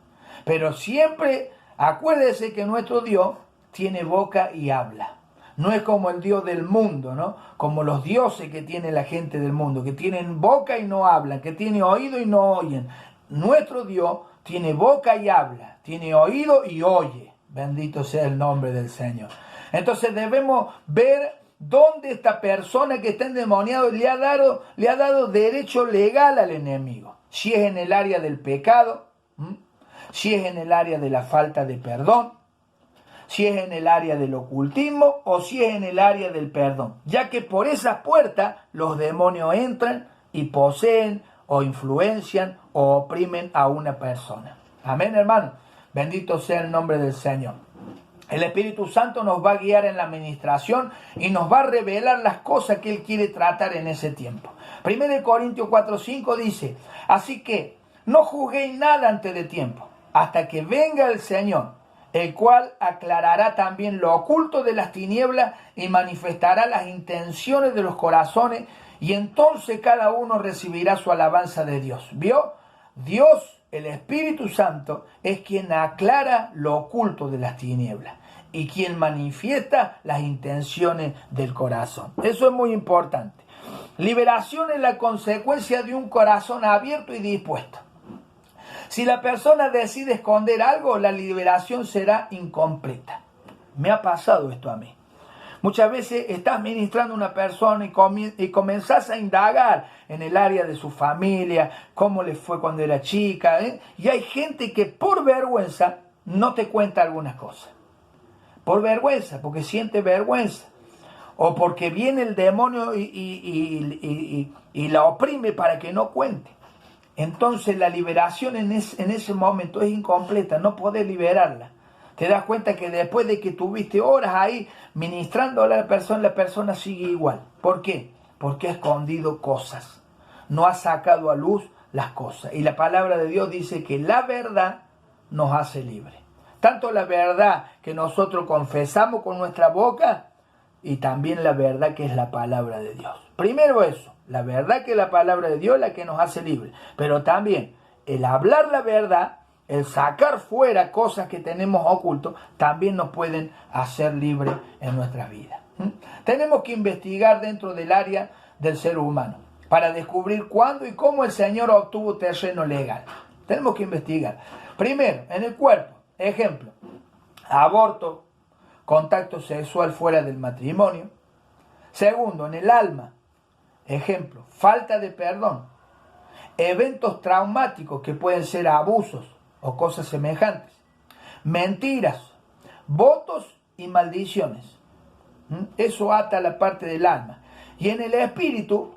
Pero siempre acuérdese que nuestro Dios tiene boca y habla. No es como el Dios del mundo, ¿no? Como los dioses que tiene la gente del mundo, que tienen boca y no hablan, que tienen oído y no oyen. Nuestro Dios tiene boca y habla, tiene oído y oye. Bendito sea el nombre del Señor. Entonces debemos ver dónde esta persona que está endemoniado le ha dado derecho legal al enemigo. Si es en el área del pecado, si es en el área de la falta de perdón, si es en el área del ocultismo o si es en el área del perdón. Ya que por esas puertas los demonios entran y poseen o influencian o oprimen a una persona. Amén, hermano. Bendito sea el nombre del Señor. El Espíritu Santo nos va a guiar en la administración y nos va a revelar las cosas que Él quiere tratar en ese tiempo. 1 Corintios 4:5 dice: así que no juzguéis nada antes de tiempo, hasta que venga el Señor, el cual aclarará también lo oculto de las tinieblas y manifestará las intenciones de los corazones, y entonces cada uno recibirá su alabanza de Dios. ¿Vio? Dios, el Espíritu Santo, es quien aclara lo oculto de las tinieblas y quien manifiesta las intenciones del corazón. Eso es muy importante. Liberación es la consecuencia de un corazón abierto y dispuesto. Si la persona decide esconder algo, la liberación será incompleta. Me ha pasado esto a mí. Muchas veces estás ministrando a una persona y comenzás a indagar en el área de su familia, cómo le fue cuando era chica, y hay gente que por vergüenza no te cuenta algunas cosas. Por vergüenza, porque siente vergüenza. O porque viene el demonio y la oprime para que no cuente. Entonces la liberación en ese momento es incompleta, no podés liberarla. Te das cuenta que después de que tuviste horas ahí ministrando a la persona sigue igual. ¿Por qué? Porque ha escondido cosas. No ha sacado a luz las cosas. Y la palabra de Dios dice que la verdad nos hace libres. Tanto la verdad que nosotros confesamos con nuestra boca y también la verdad que es la palabra de Dios. Primero eso, la verdad que es la palabra de Dios, la que nos hace libres. Pero también el hablar la verdad, el sacar fuera cosas que tenemos ocultos, también nos pueden hacer libres en nuestras vidas. Tenemos que investigar dentro del área del ser humano para descubrir cuándo y cómo el Señor obtuvo terreno legal. Tenemos que investigar. Primero, en el cuerpo. Ejemplo, aborto, contacto sexual fuera del matrimonio. Segundo, en el alma. Ejemplo, falta de perdón. Eventos traumáticos que pueden ser abusos o cosas semejantes. Mentiras, votos y maldiciones. Eso ata la parte del alma. Y en el espíritu,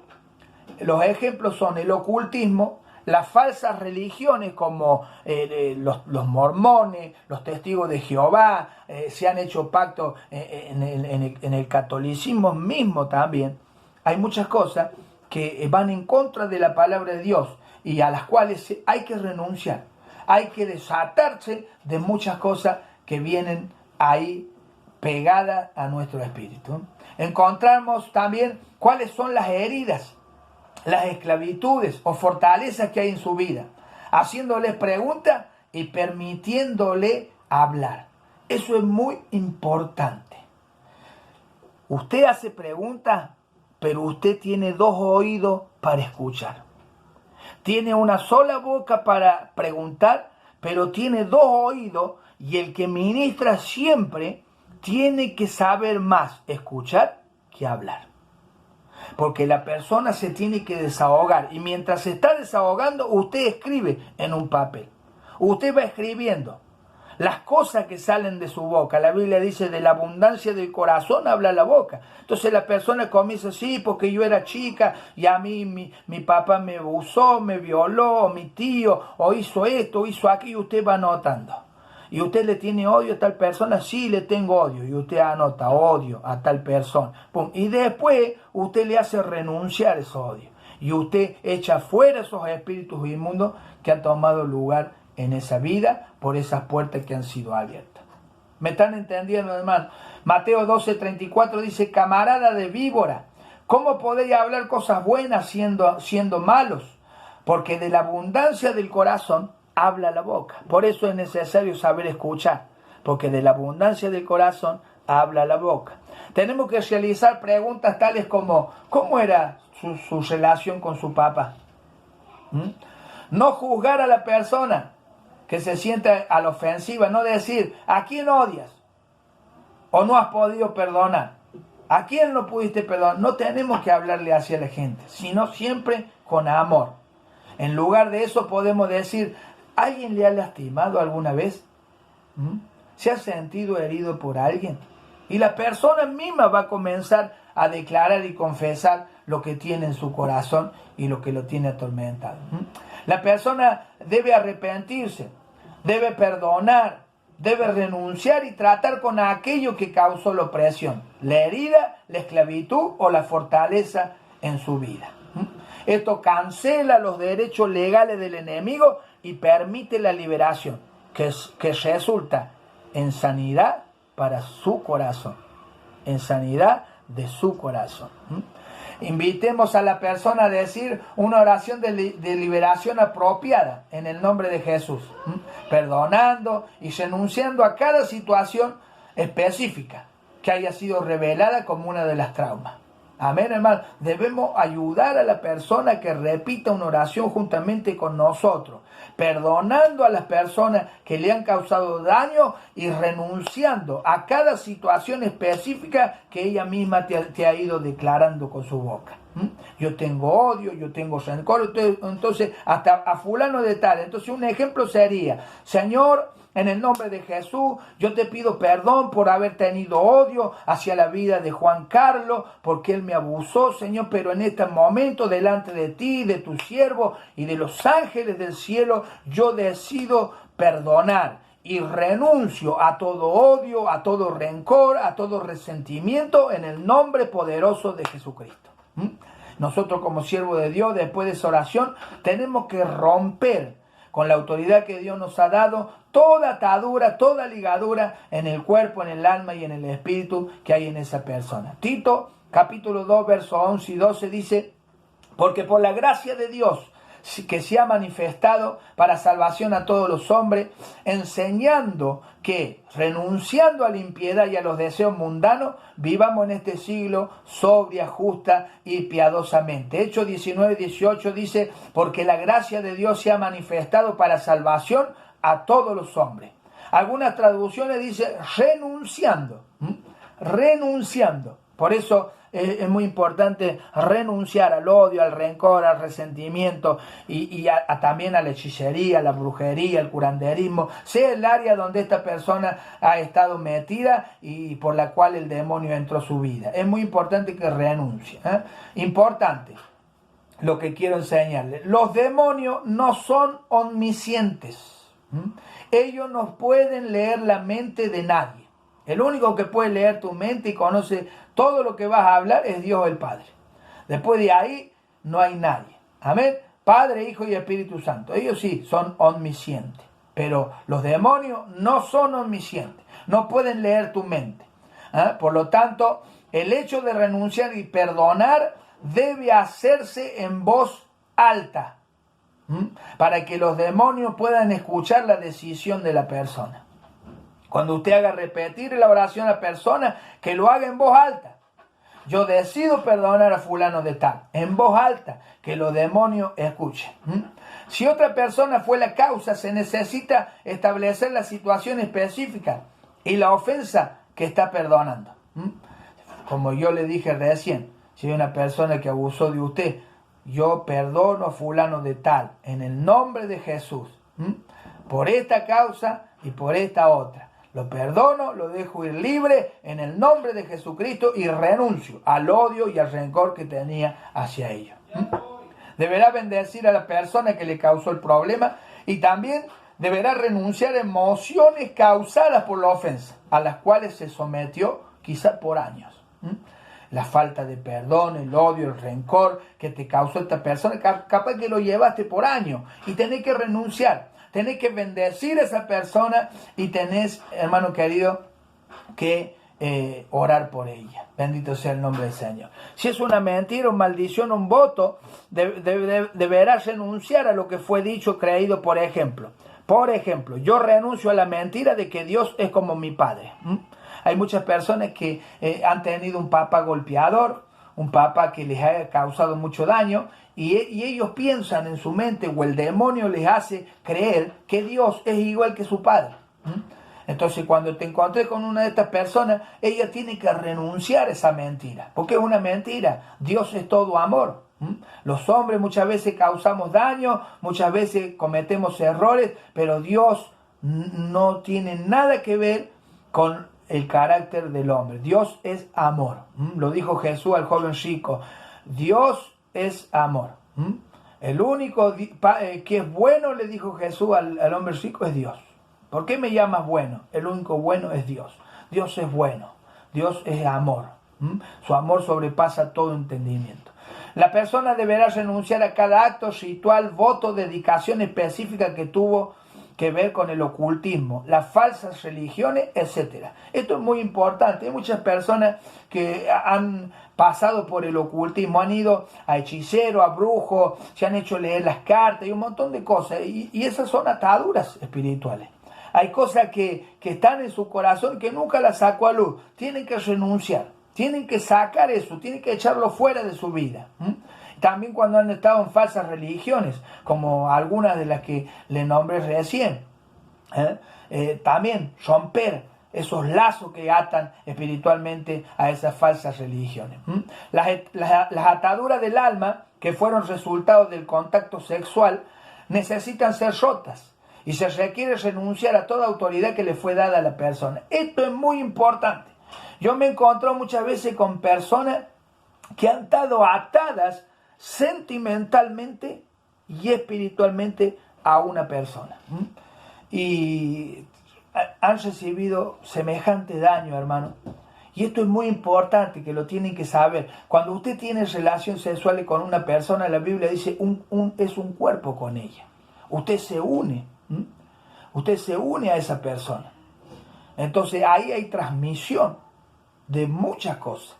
los ejemplos son el ocultismo, las falsas religiones como los mormones, los testigos de Jehová, se han hecho pactos en el catolicismo mismo también. Hay muchas cosas que van en contra de la palabra de Dios y a las cuales hay que renunciar. Hay que desatarse de muchas cosas que vienen ahí pegadas a nuestro espíritu. Encontramos también cuáles son las heridas, las esclavitudes o fortalezas que hay en su vida, haciéndoles preguntas y permitiéndole hablar. Eso es muy importante. Usted hace preguntas, pero usted tiene dos oídos para escuchar. Tiene una sola boca para preguntar, pero tiene dos oídos, y el que ministra siempre tiene que saber más escuchar que hablar. Porque la persona se tiene que desahogar, y mientras se está desahogando, usted escribe en un papel. Usted va escribiendo las cosas que salen de su boca. La Biblia dice, de la abundancia del corazón habla la boca. Entonces la persona comienza, sí, porque yo era chica y a mí mi papá me abusó, me violó, o mi tío, o hizo esto, o hizo aquello, y usted va anotando. ¿Y usted le tiene odio a tal persona? Sí, le tengo odio. Y usted anota odio a tal persona. ¡Pum! Y después usted le hace renunciar ese odio. Y usted echa fuera esos espíritus inmundos que han tomado lugar en esa vida por esas puertas que han sido abiertas. ¿Me están entendiendo, hermano? Mateo 12:34 dice, camarada de víbora, ¿cómo podéis hablar cosas buenas siendo malos? Porque de la abundancia del corazón habla la boca. Por eso es necesario saber escuchar, porque de la abundancia del corazón habla la boca. Tenemos que realizar preguntas tales como, ¿cómo era su relación con su papá? No juzgar a la persona que se siente a la ofensiva, no decir, ¿a quién odias? ¿O no has podido perdonar? ¿A quién no pudiste perdonar? No tenemos que hablarle hacia la gente, sino siempre con amor. En lugar de eso podemos decir, ¿alguien le ha lastimado alguna vez? ¿Se ha sentido herido por alguien? Y la persona misma va a comenzar a declarar y confesar lo que tiene en su corazón y lo que lo tiene atormentado. La persona debe arrepentirse, debe perdonar, debe renunciar y tratar con aquello que causó la opresión, la herida, la esclavitud o la fortaleza en su vida. Esto cancela los derechos legales del enemigo y permite la liberación, que resulta en sanidad para su corazón, en sanidad de su corazón. Invitemos a la persona a decir una oración de liberación apropiada en el nombre de Jesús, perdonando y renunciando a cada situación específica que haya sido revelada como una de las traumas. Amén, hermano. Debemos ayudar a la persona que repita una oración juntamente con nosotros, perdonando a las personas que le han causado daño y renunciando a cada situación específica que ella misma te ha ido declarando con su boca. Yo tengo odio, yo tengo rencor, entonces hasta a fulano de tal. Entonces un ejemplo sería, Señor, en el nombre de Jesús, yo te pido perdón por haber tenido odio hacia la vida de Juan Carlos, porque él me abusó, Señor, pero en este momento, delante de ti, de tu siervo y de los ángeles del cielo, yo decido perdonar y renuncio a todo odio, a todo rencor, a todo resentimiento, en el nombre poderoso de Jesucristo. Nosotros como siervos de Dios, después de esa oración, tenemos que romper con la autoridad que Dios nos ha dado, toda atadura, toda ligadura en el cuerpo, en el alma y en el espíritu que hay en esa persona. Tito, capítulo 2, versos 11 y 12 dice: porque por la gracia de Dios que se ha manifestado para salvación a todos los hombres, enseñando que, renunciando a la impiedad y a los deseos mundanos, vivamos en este siglo sobria, justa y piadosamente. Hechos 19:18 dice: porque la gracia de Dios se ha manifestado para salvación a todos los hombres. Algunas traducciones dicen renunciando, renunciando. Por eso es muy importante renunciar al odio, al rencor, al resentimiento y también a la hechicería, a la brujería, al curanderismo, sea el área donde esta persona ha estado metida y por la cual el demonio entró a su vida. Es muy importante que renuncie. Importante lo que quiero enseñarles. Los demonios no son omniscientes. Ellos no pueden leer la mente de nadie. El único que puede leer tu mente y conoce todo lo que vas a hablar es Dios el Padre. Después de ahí no hay nadie. Amén. Padre, Hijo y Espíritu Santo. Ellos sí son omniscientes. Pero los demonios no son omniscientes. No pueden leer tu mente. Por lo tanto, el hecho de renunciar y perdonar debe hacerse en voz alta. Para que los demonios puedan escuchar la decisión de la persona. Cuando usted haga repetir la oración a la persona, que lo haga en voz alta. Yo decido perdonar a fulano de tal. En voz alta, que los demonios escuchen. Si otra persona fue la causa, se necesita establecer la situación específica y la ofensa que está perdonando. Como yo le dije recién, si hay una persona que abusó de usted, yo perdono a fulano de tal, en el nombre de Jesús, por esta causa y por esta otra. Lo perdono, lo dejo ir libre en el nombre de Jesucristo y renuncio al odio y al rencor que tenía hacia ellos. Deberá bendecir a la persona que le causó el problema y también deberá renunciar a emociones causadas por la ofensa, a las cuales se sometió quizá por años. La falta de perdón, el odio, el rencor que te causó esta persona, capaz que lo llevaste por años y tenés que renunciar. Tenés que bendecir a esa persona y tenés, hermano querido, que orar por ella. Bendito sea el nombre del Señor. Si es una mentira, una maldición, un voto, deberás renunciar a lo que fue dicho, creído, por ejemplo. Por ejemplo, yo renuncio a la mentira de que Dios es como mi padre. Hay muchas personas que han tenido un papá golpeador, un papá que les ha causado mucho daño, y ellos piensan en su mente, o el demonio les hace creer que Dios es igual que su padre. Entonces, cuando te encontré con una de estas personas, ella tiene que renunciar a esa mentira, porque es una mentira. Dios es todo amor. Los hombres muchas veces causamos daño, muchas veces cometemos errores, pero Dios no tiene nada que ver con el carácter del hombre. Dios es amor. Lo dijo Jesús al joven rico. Dios es amor. El único que es bueno, le dijo Jesús al hombre rico, es Dios. ¿Por qué me llamas bueno? El único bueno es Dios. Dios es bueno. Dios es amor. Su amor sobrepasa todo entendimiento. La persona deberá renunciar a cada acto, ritual, voto, dedicación específica que tuvo que ver con el ocultismo, las falsas religiones, etc. Esto es muy importante. Hay muchas personas que han pasado por el ocultismo, han ido a hechicero, a brujo, se han hecho leer las cartas y un montón de cosas. Y esas son ataduras espirituales. Hay cosas que están en su corazón que nunca las sacó a luz. Tienen que renunciar, tienen que sacar eso, tienen que echarlo fuera de su vida. También cuando han estado en falsas religiones, como algunas de las que le nombré recién. También romper esos lazos que atan espiritualmente a esas falsas religiones. Las ataduras del alma, que fueron resultado del contacto sexual, necesitan ser rotas y se requiere renunciar a toda autoridad que le fue dada a la persona. Esto es muy importante. Yo me he encontrado muchas veces con personas que han estado atadas sentimentalmente y espiritualmente a una persona. Y han recibido semejante daño, hermano. Y esto es muy importante, que lo tienen que saber. Cuando usted tiene relaciones sexuales con una persona, la Biblia dice es un cuerpo con ella. usted se une. Usted se une a esa persona. Entonces ahí hay transmisión de muchas cosas.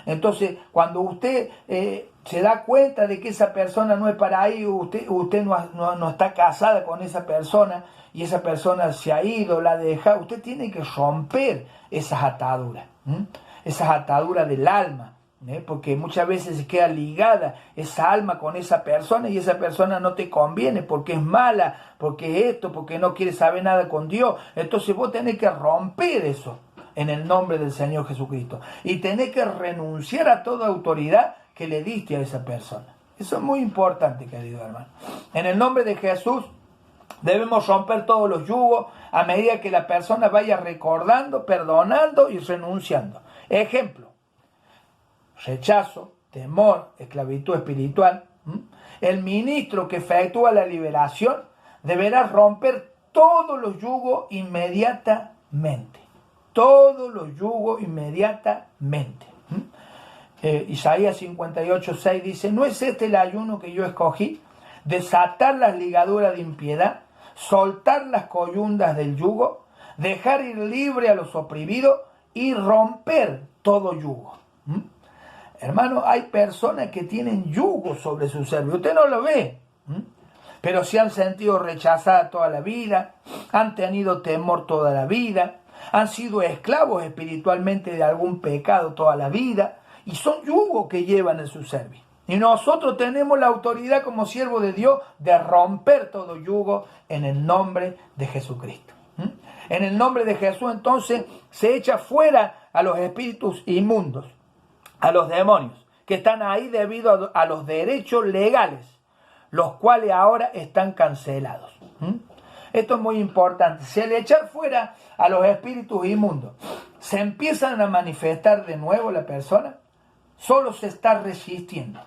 Entonces, cuando usted se da cuenta de que esa persona no es para ahí, usted no está casada con esa persona y esa persona se ha ido, la deja, usted tiene que romper esas ataduras del alma, porque muchas veces se queda ligada esa alma con esa persona y esa persona no te conviene porque es mala, porque no quiere saber nada con Dios. Entonces vos tenés que romper eso en el nombre del Señor Jesucristo y tenés que renunciar a toda autoridad que le diste a esa persona. Eso es muy importante, querido hermano. En el nombre de Jesús debemos romper todos los yugos a medida que la persona vaya recordando, perdonando y renunciando. Ejemplo: rechazo, temor, esclavitud espiritual. El ministro que efectúa la liberación deberá romper todos los yugos inmediatamente. Todos los yugos inmediatamente. Isaías 58:6 dice: ¿no es este el ayuno que yo escogí? Desatar las ligaduras de impiedad, soltar las coyundas del yugo, dejar ir libre a los oprimidos y romper todo yugo. Hermano, hay personas que tienen yugo sobre su servicio. Usted no lo ve, pero se han sentido rechazadas toda la vida, han tenido temor toda la vida, han sido esclavos espiritualmente de algún pecado toda la vida, y son yugos que llevan en su servicio. Y nosotros tenemos la autoridad como siervos de Dios de romper todo yugo en el nombre de Jesucristo. En el nombre de Jesús entonces se echa fuera a los espíritus inmundos, a los demonios, que están ahí debido a los derechos legales, los cuales ahora están cancelados. Esto es muy importante. Si al echar fuera a los espíritus inmundos se empiezan a manifestar de nuevo la persona, solo se está resistiendo.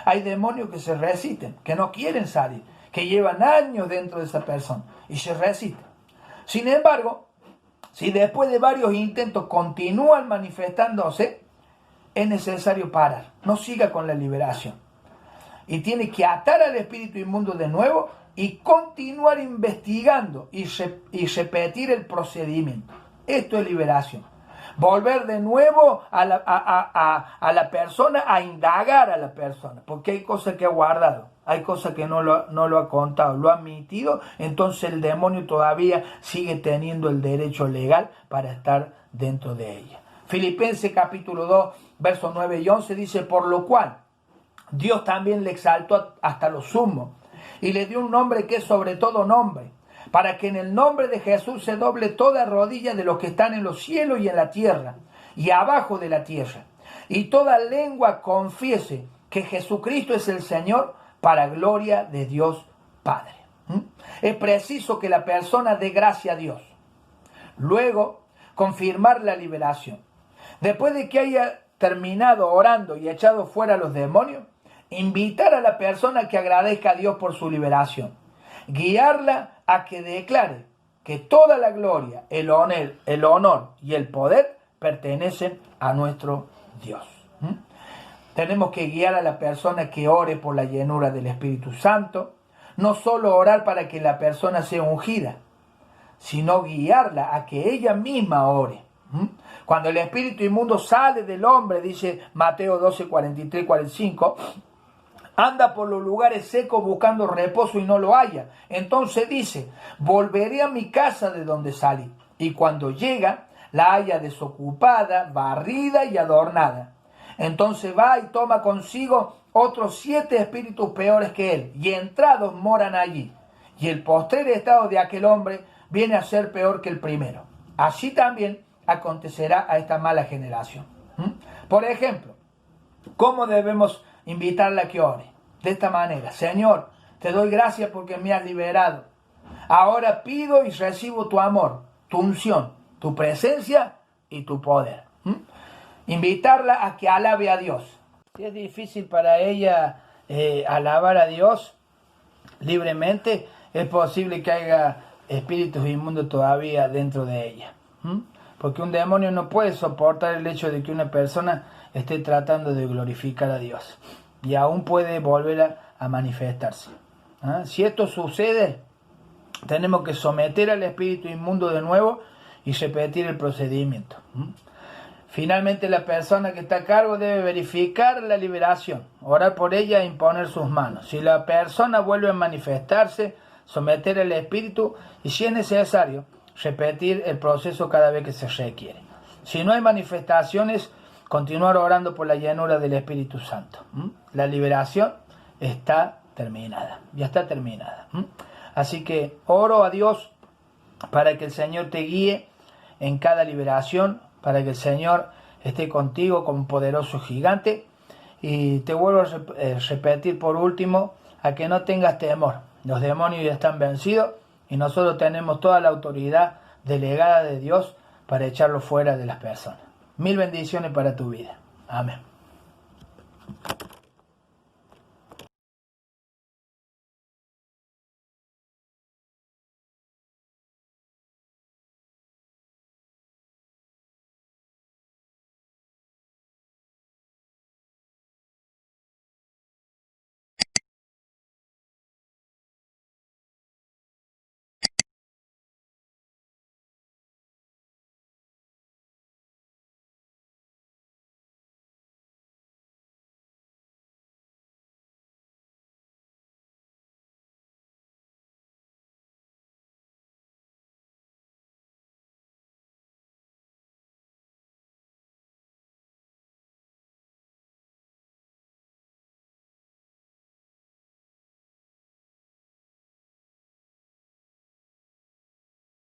Hay demonios que se resisten, que no quieren salir, que llevan años dentro de esa persona y se resisten. Sin embargo, si después de varios intentos continúan manifestándose, es necesario parar. No siga con la liberación. Y tiene que atar al espíritu inmundo de nuevo y continuar investigando y repetir el procedimiento. Esto es liberación. Volver de nuevo a la persona, a indagar a la persona, porque hay cosas que ha guardado, hay cosas que no lo ha contado, lo ha admitido, entonces el demonio todavía sigue teniendo el derecho legal para estar dentro de ella. Filipenses capítulo 2, versos 9 y 11 dice: por lo cual Dios también le exaltó hasta lo sumo y le dio un nombre que es sobre todo nombre, para que en el nombre de Jesús se doble toda rodilla de los que están en los cielos y en la tierra y abajo de la tierra, y toda lengua confiese que Jesucristo es el Señor, para gloria de Dios Padre. Es preciso que la persona dé gracia a Dios. Luego, confirmar la liberación. Después de que haya terminado orando y echado fuera a los demonios, invitar a la persona que agradezca a Dios por su liberación. Guiarla a que declare que toda la gloria, el honor y el poder pertenecen a nuestro Dios. Tenemos que guiar a la persona que ore por la llenura del Espíritu Santo. No solo orar para que la persona sea ungida, sino guiarla a que ella misma ore. Cuando el espíritu inmundo sale del hombre, dice Mateo 12, 43, 45, anda por los lugares secos buscando reposo y no lo halla. Entonces dice: volveré a mi casa de donde salí. Y cuando llega, la halla desocupada, barrida y adornada. Entonces va y toma consigo otros 7 espíritus peores que él, y entrados moran allí. Y el postrer estado de aquel hombre viene a ser peor que el primero. Así también acontecerá a esta mala generación. Por ejemplo, ¿cómo debemos invitarla a que ore? De esta manera: Señor, te doy gracias porque me has liberado. Ahora pido y recibo tu amor, tu unción, tu presencia y tu poder. Invitarla a que alabe a Dios. Si es difícil para ella alabar a Dios libremente, es posible que haya espíritus inmundos todavía dentro de ella. Porque un demonio no puede soportar el hecho de que una persona esté tratando de glorificar a Dios. Y aún puede volver a manifestarse. Si esto sucede, tenemos que someter al espíritu inmundo de nuevo y repetir el procedimiento. Finalmente, la persona que está a cargo debe verificar la liberación, orar por ella e imponer sus manos. Si la persona vuelve a manifestarse, someter al espíritu y, si es necesario, repetir el proceso cada vez que se requiere. Si no hay manifestaciones, continuar orando por la llenura del Espíritu Santo. La liberación está terminada, ya está terminada. Así que oro a Dios para que el Señor te guíe en cada liberación, para que el Señor esté contigo como un poderoso gigante. Y te vuelvo a repetir por último, a que no tengas temor. Los demonios ya están vencidos y nosotros tenemos toda la autoridad delegada de Dios para echarlo fuera de las personas. Mil bendiciones para tu vida. Amén.